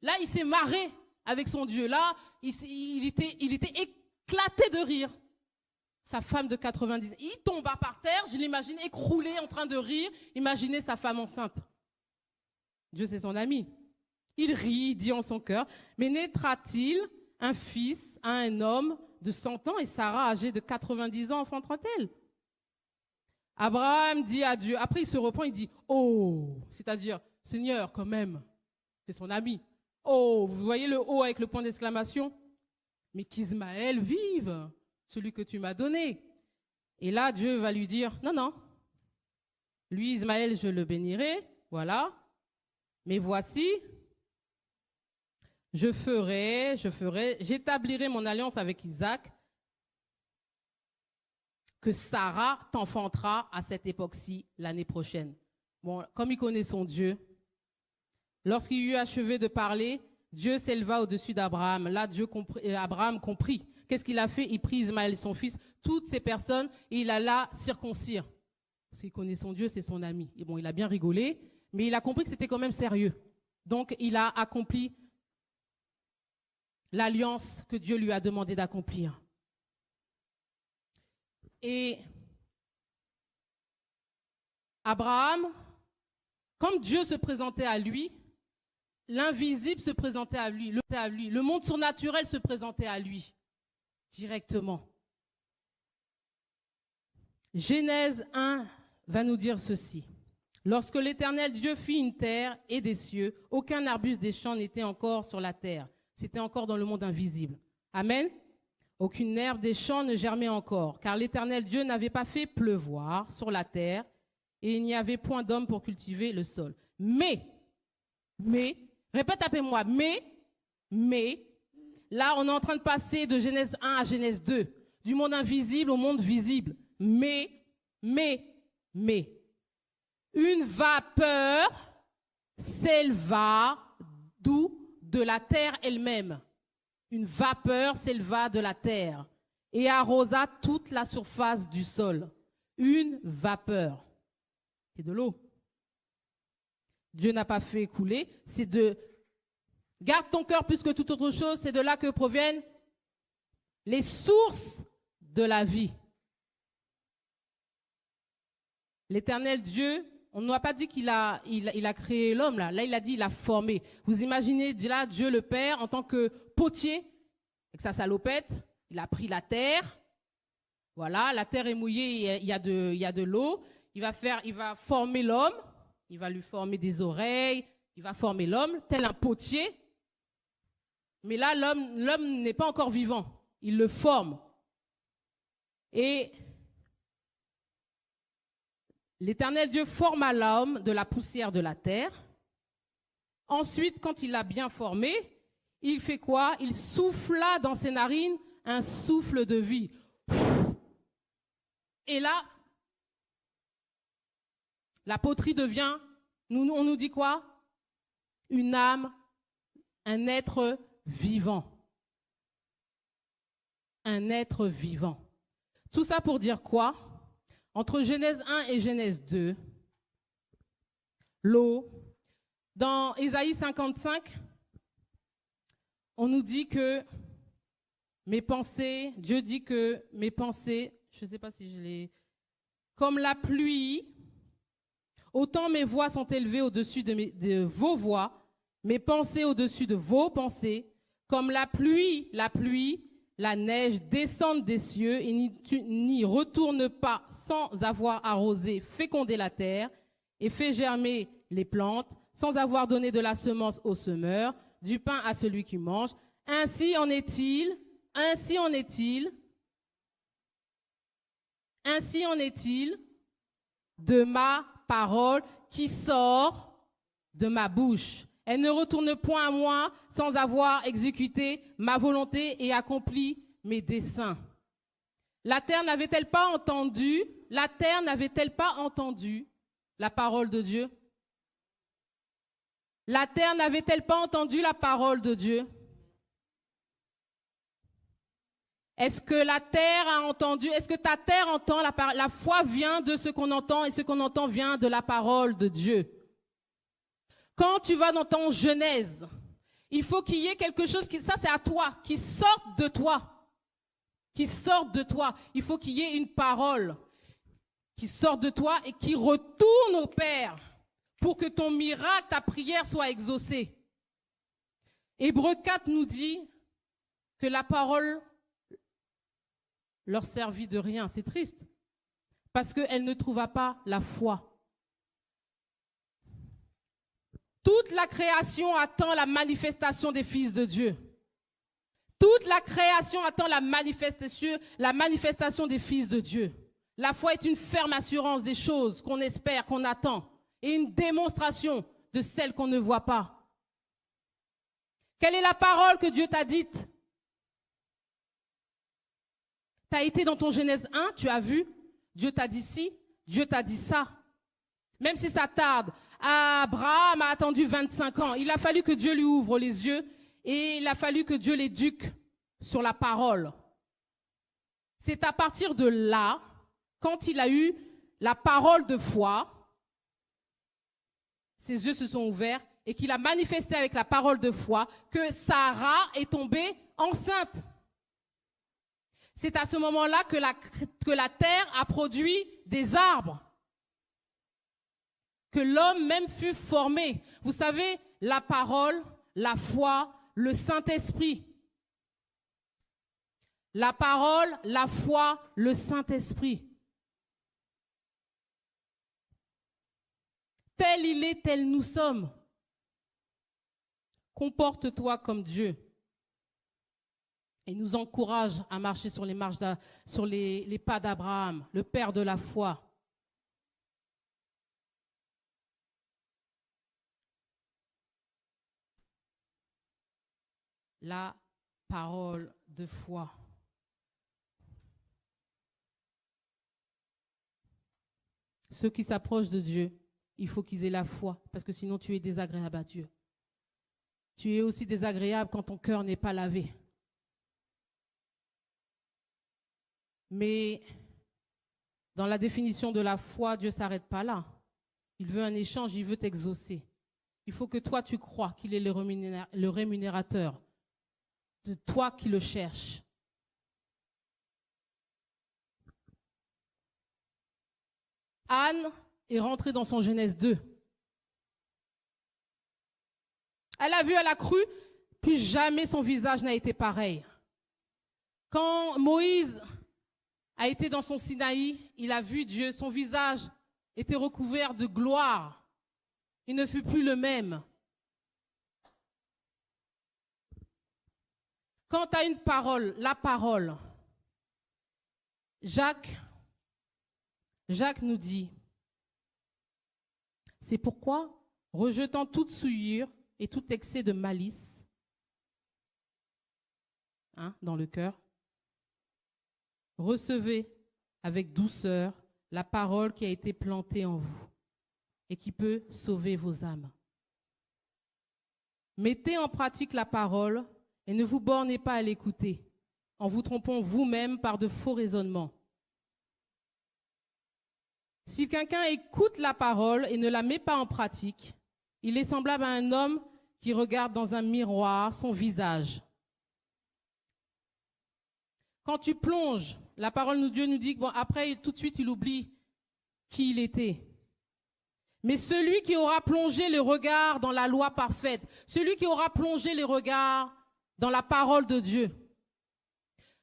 Là, il s'est marré avec son Dieu. Là, il était éclaté de rire. Sa femme de 90 ans, il tomba par terre, je l'imagine écroulé en train de rire. Imaginez sa femme enceinte. Dieu, c'est son ami. Il rit, il dit en son cœur, mais naîtra-t-il un fils à un homme de 100 ans et Sarah, âgée de 90 ans, enfantera-t-elle? Abraham dit à Dieu, après il se reprend, il dit, oh, c'est-à-dire, Seigneur, quand même, c'est son ami. Oh, vous voyez le oh avec le point d'exclamation? Mais qu'Ismaël vive, celui que tu m'as donné. Et là, Dieu va lui dire, non, non, lui, Ismaël, je le bénirai, voilà, mais voici, j'établirai mon alliance avec Isaac, que Sarah t'enfantera à cette époque-ci, l'année prochaine. Bon, comme il connaît son Dieu, lorsqu'il eut achevé de parler, Dieu s'éleva au-dessus d'Abraham. Là, Abraham comprit. Qu'est-ce qu'il a fait? Il prit Ismaël, son fils, toutes ces personnes, et il alla circoncire. Parce qu'il connaît son Dieu, c'est son ami. Et bon, il a bien rigolé, mais il a compris que c'était quand même sérieux. Donc, il a accompli l'alliance que Dieu lui a demandé d'accomplir. Et Abraham, comme Dieu se présentait à lui, l'invisible se présentait à lui, le monde surnaturel se présentait à lui directement. Genèse 1 va nous dire ceci. Lorsque l'Éternel Dieu fit une terre et des cieux, aucun arbuste des champs n'était encore sur la terre. C'était encore dans le monde invisible. Amen. Aucune herbe des champs ne germait encore, car l'Éternel Dieu n'avait pas fait pleuvoir sur la terre, et il n'y avait point d'homme pour cultiver le sol. Mais, répète après moi, mais, là on est en train de passer de Genèse 1 à Genèse 2, du monde invisible au monde visible. Mais, une vapeur s'éleva d'où? De la terre elle-même. Une vapeur s'éleva de la terre et arrosa toute la surface du sol. Une vapeur. C'est de l'eau. Dieu n'a pas fait couler. C'est de... Garde ton cœur plus que toute autre chose. C'est de là que proviennent les sources de la vie. L'Éternel Dieu, on ne nous a pas dit qu'il a créé l'homme là. Là, il a dit il a formé. Vous imaginez là Dieu le Père en tant que potier, avec sa salopette, il a pris la terre. Voilà, la terre est mouillée, il y a de l'eau. Il va former l'homme. Il va lui former des oreilles. Il va former l'homme, tel un potier. Mais là, l'homme n'est pas encore vivant. Il le forme. Et l'Éternel Dieu forma l'homme de la poussière de la terre. Ensuite, quand il l'a bien formé, il fait quoi? Il souffla dans ses narines un souffle de vie. Et là, la poterie devient, on nous dit quoi? Une âme, un être vivant. Un être vivant. Tout ça pour dire quoi? Entre Genèse 1 et Genèse 2, l'eau. Dans Ésaïe 55, on nous dit que mes pensées, Dieu dit que mes pensées, je ne sais pas si je l'ai, comme la pluie, autant mes voix sont élevées au-dessus de vos voix, mes pensées au-dessus de vos pensées, comme la pluie, la neige descendent des cieux et n'y retourne pas sans avoir arrosé, fécondé la terre et fait germer les plantes, sans avoir donné de la semence au semeur, du pain à celui qui mange. Ainsi en est-il de ma parole qui sort de ma bouche. Elle ne retourne point à moi sans avoir exécuté ma volonté et accompli mes desseins. La terre n'avait-elle pas entendu la parole de Dieu? La terre n'avait-elle pas entendu la parole de Dieu? Est-ce que la terre a entendu? Est-ce que ta terre entend la parole? La foi vient de ce qu'on entend et ce qu'on entend vient de la parole de Dieu. Quand tu vas dans ton Genèse, il faut qu'il y ait quelque chose ça c'est à toi, qui sorte de toi. Qui sorte de toi. Il faut qu'il y ait une parole qui sort de toi et qui retourne au Père pour que ton miracle, ta prière soit exaucée. Hébreux 4 nous dit que la parole leur servit de rien. C'est triste parce qu'elle ne trouva pas la foi. Toute la création attend la manifestation des fils de Dieu. Toute la création attend la manifestation des fils de Dieu. La foi est une ferme assurance des choses qu'on espère, qu'on attend, et une démonstration de celles qu'on ne voit pas. Quelle est la parole que Dieu t'a dite? Tu as été dans ton Genèse 1, tu as vu, Dieu t'a dit ci, Dieu t'a dit ça. Même si ça tarde. Abraham a attendu 25 ans. Il a fallu que Dieu lui ouvre les yeux et il a fallu que Dieu l'éduque sur la parole. C'est à partir de là, quand il a eu la parole de foi, ses yeux se sont ouverts et qu'il a manifesté avec la parole de foi que Sarah est tombée enceinte. C'est à ce moment-là que la terre a produit des arbres. Que l'homme même fut formé. Vous savez, la parole, la foi, le Saint-Esprit. La parole, la foi, le Saint-Esprit. Tel il est, tel nous sommes. Comporte-toi comme Dieu. Et nous encourage à marcher sur les pas d'Abraham, le père de la foi. La parole de foi. Ceux qui s'approchent de Dieu, il faut qu'ils aient la foi, parce que sinon tu es désagréable à Dieu. Tu es aussi désagréable quand ton cœur n'est pas lavé. Mais dans la définition de la foi, Dieu ne s'arrête pas là. Il veut un échange, il veut t'exaucer. Il faut que toi, tu crois qu'il est le rémunérateur de toi qui le cherches. Anne est rentrée dans son Genèse 2. Elle a vu, elle a cru, puis jamais son visage n'a été pareil. Quand Moïse a été dans son Sinaï, il a vu Dieu, son visage était recouvert de gloire. Il ne fut plus le même. Quand tu as une parole, la parole, Jacques nous dit, c'est pourquoi, rejetant toute souillure et tout excès de malice dans le cœur, recevez avec douceur la parole qui a été plantée en vous et qui peut sauver vos âmes. Mettez en pratique la parole et ne vous bornez pas à l'écouter en vous trompant vous-même par de faux raisonnements. Si quelqu'un écoute la parole et ne la met pas en pratique, il est semblable à un homme qui regarde dans un miroir son visage. Quand tu plonges, la parole de Dieu nous dit que après, tout de suite, il oublie qui il était. Mais celui qui aura plongé le regard dans la loi parfaite, celui qui aura plongé les regards dans la parole de Dieu.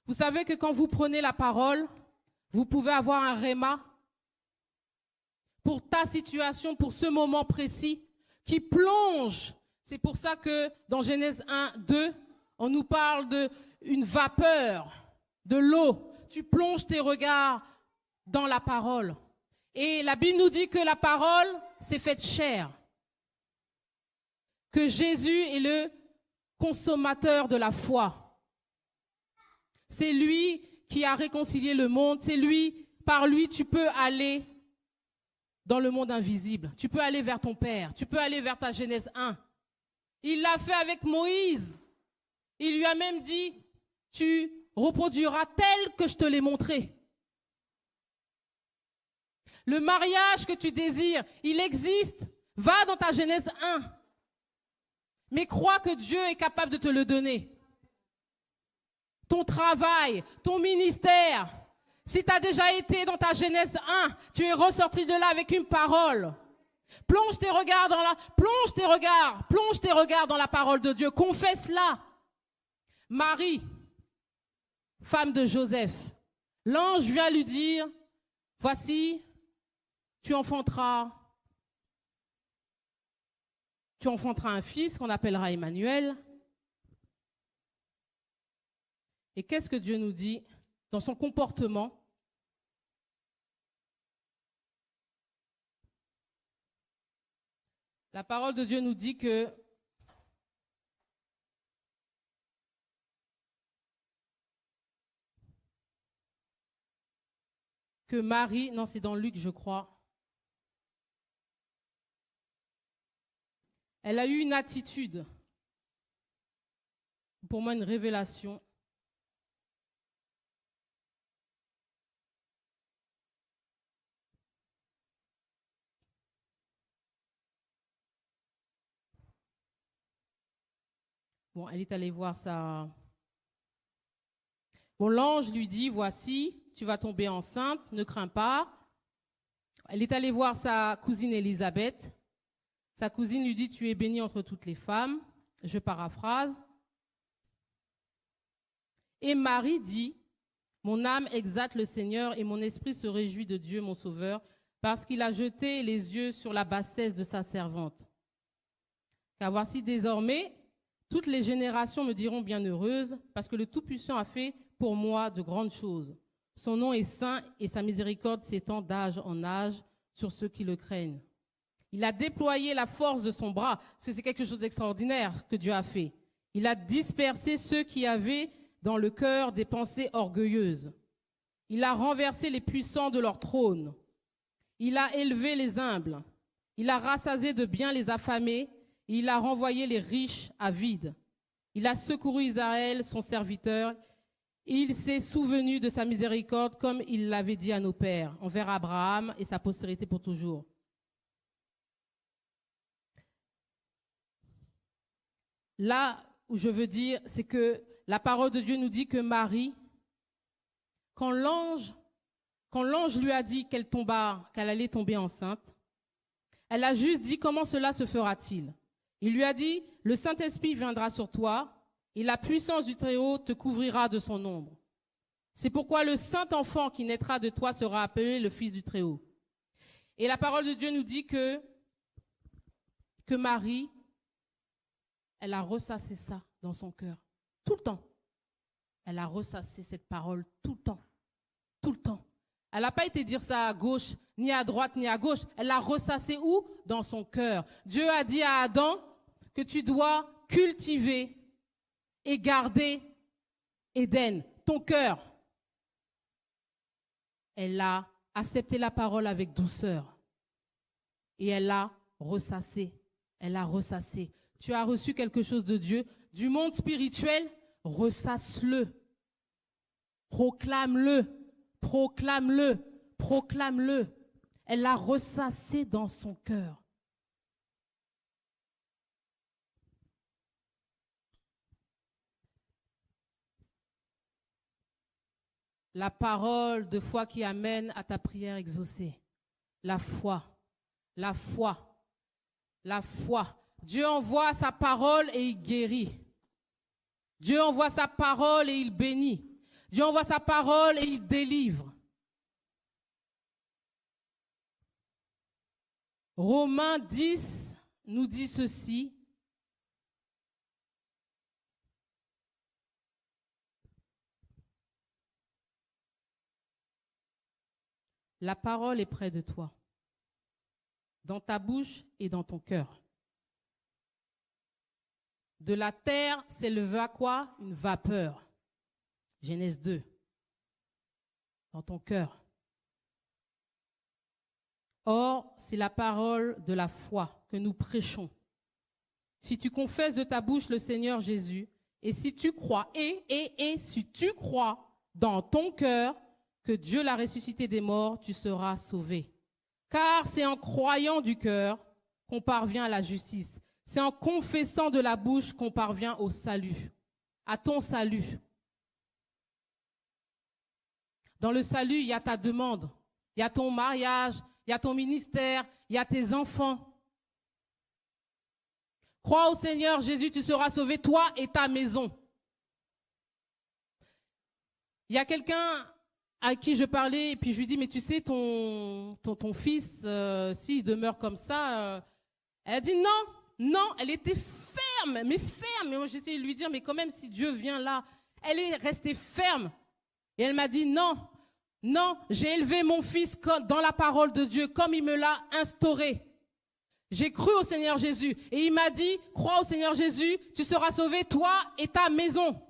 Vous savez que quand vous prenez la parole, vous pouvez avoir un réma pour ta situation, pour ce moment précis, qui plonge. C'est pour ça que dans Genèse 1, 2, on nous parle d'une vapeur, de l'eau. Tu plonges tes regards dans la parole. Et la Bible nous dit que la parole s'est faite chair. Que Jésus est le consommateur de la foi. C'est lui qui a réconcilié le monde. C'est lui, par lui, tu peux aller dans le monde invisible. Tu peux aller vers ton Père. Tu peux aller vers ta Genèse 1. Il l'a fait avec Moïse. Il lui a même dit, tu reproduiras tel que je te l'ai montré. Le mariage que tu désires, il existe. Va dans ta Genèse 1. Mais crois que Dieu est capable de te le donner. Ton travail, ton ministère. Si tu as déjà été dans ta Genèse 1, tu es ressorti de là avec une parole. Plonge tes regards dans la parole de Dieu. Confesse-la. Marie, femme de Joseph, l'ange vient lui dire, voici, tu enfanteras un fils qu'on appellera Emmanuel. Et qu'est-ce que Dieu nous dit dans son comportement? La parole de Dieu nous dit que Marie, non, c'est dans Luc, je crois, elle a eu une attitude, pour moi une révélation. Bon, elle est allée voir sa... Bon, l'ange lui dit, voici, tu vas tomber enceinte, ne crains pas. Elle est allée voir sa cousine Élisabeth. Sa cousine lui dit, tu es bénie entre toutes les femmes. Je paraphrase. Et Marie dit, mon âme exalte le Seigneur et mon esprit se réjouit de Dieu, mon Sauveur, parce qu'il a jeté les yeux sur la bassesse de sa servante. Car voici désormais, toutes les générations me diront bienheureuse, parce que le Tout-Puissant a fait pour moi de grandes choses. Son nom est saint et sa miséricorde s'étend d'âge en âge sur ceux qui le craignent. Il a déployé la force de son bras, parce que c'est quelque chose d'extraordinaire que Dieu a fait. Il a dispersé ceux qui avaient dans le cœur des pensées orgueilleuses. Il a renversé les puissants de leur trône. Il a élevé les humbles. Il a rassasié de biens les affamés. Il a renvoyé les riches à vide. Il a secouru Israël, son serviteur. Il s'est souvenu de sa miséricorde comme il l'avait dit à nos pères, envers Abraham et sa postérité pour toujours. Là où je veux dire, c'est que la parole de Dieu nous dit que Marie, quand l'ange lui a dit qu'elle allait tomber enceinte, elle a juste dit comment cela se fera-t-il. Il lui a dit, le Saint-Esprit viendra sur toi et la puissance du Très-Haut te couvrira de son ombre. C'est pourquoi le saint enfant qui naîtra de toi sera appelé le Fils du Très-Haut. Et la parole de Dieu nous dit que Marie, elle a ressassé ça dans son cœur, tout le temps. Elle a ressassé cette parole tout le temps, tout le temps. Elle n'a pas été dire ça à gauche, ni à droite, ni à gauche. Elle l'a ressassé où? Dans son cœur. Dieu a dit à Adam que tu dois cultiver et garder Éden, ton cœur. elle a accepté la parole avec douceur. Et elle a ressassé. Elle a ressassé. Tu as reçu quelque chose de Dieu, du monde spirituel, ressasse-le. Proclame-le. Proclame-le. Proclame-le. Elle l'a ressassé dans son cœur. La parole de foi qui amène à ta prière exaucée. La foi. La foi. La foi. Dieu envoie sa parole et il guérit. Dieu envoie sa parole et il bénit. Dieu envoie sa parole et il délivre. Romains 10 nous dit ceci. La parole est près de toi, dans ta bouche et dans ton cœur. De la terre s'éleva quoi? Une vapeur. Genèse 2. Dans ton cœur. Or, c'est la parole de la foi que nous prêchons. Si tu confesses de ta bouche le Seigneur Jésus, et si tu crois, si tu crois dans ton cœur que Dieu l'a ressuscité des morts, tu seras sauvé. Car c'est en croyant du cœur qu'on parvient à la justice. C'est en confessant de la bouche qu'on parvient au salut, à ton salut. Dans le salut, il y a ta demande, il y a ton mariage, il y a ton ministère, il y a tes enfants. Crois au Seigneur Jésus, tu seras sauvé, toi et ta maison. Il y a quelqu'un à qui je parlais, et puis je lui dis, mais tu sais, ton fils, s'il demeure comme ça, elle a dit non, elle était ferme. Et moi j'essayais de lui dire, mais quand même, si Dieu vient là, elle est restée ferme. Et elle m'a dit, non, j'ai élevé mon fils dans la parole de Dieu, comme il me l'a instauré. J'ai cru au Seigneur Jésus. Et il m'a dit, crois au Seigneur Jésus, tu seras sauvé, toi et ta maison.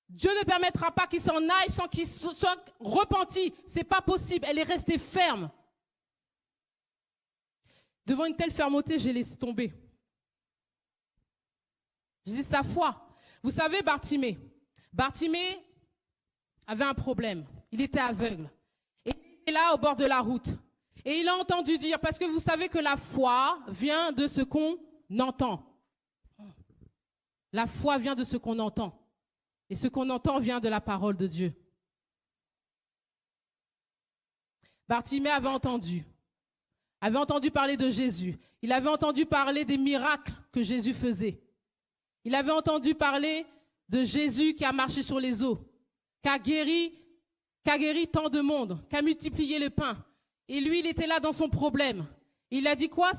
Dieu ne permettra pas qu'il s'en aille sans qu'il soit repenti. C'est pas possible. Elle est restée ferme. Devant une telle fermeté, j'ai laissé tomber. Je dis sa foi. Vous savez, Bartimée avait un problème. Il était aveugle. Et il était là au bord de la route. Et il a entendu dire, parce que vous savez que la foi vient de ce qu'on entend. La foi vient de ce qu'on entend. Et ce qu'on entend vient de la parole de Dieu. Bartimée avait entendu parler de Jésus. Il avait entendu parler des miracles que Jésus faisait. Il avait entendu parler de Jésus qui a marché sur les eaux, qui a guéri tant de monde, qui a multiplié le pain. Et lui, il était là dans son problème. Il a dit quoi?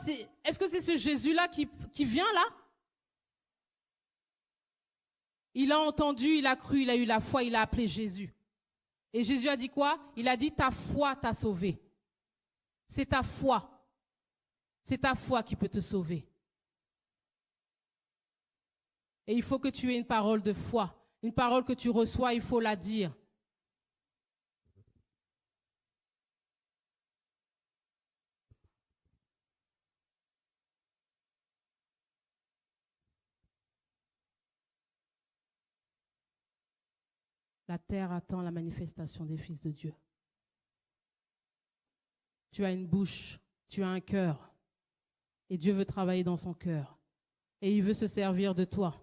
Est-ce que c'est ce Jésus-là qui vient là? Il a entendu, il a cru, il a eu la foi, il a appelé Jésus. Et Jésus a dit quoi? Il a dit, ta foi t'a sauvé. C'est ta foi. C'est ta foi qui peut te sauver. Et il faut que tu aies une parole de foi. Une parole que tu reçois, il faut la dire. La terre attend la manifestation des fils de Dieu. Tu as une bouche, tu as un cœur. Et Dieu veut travailler dans son cœur. Et il veut se servir de toi.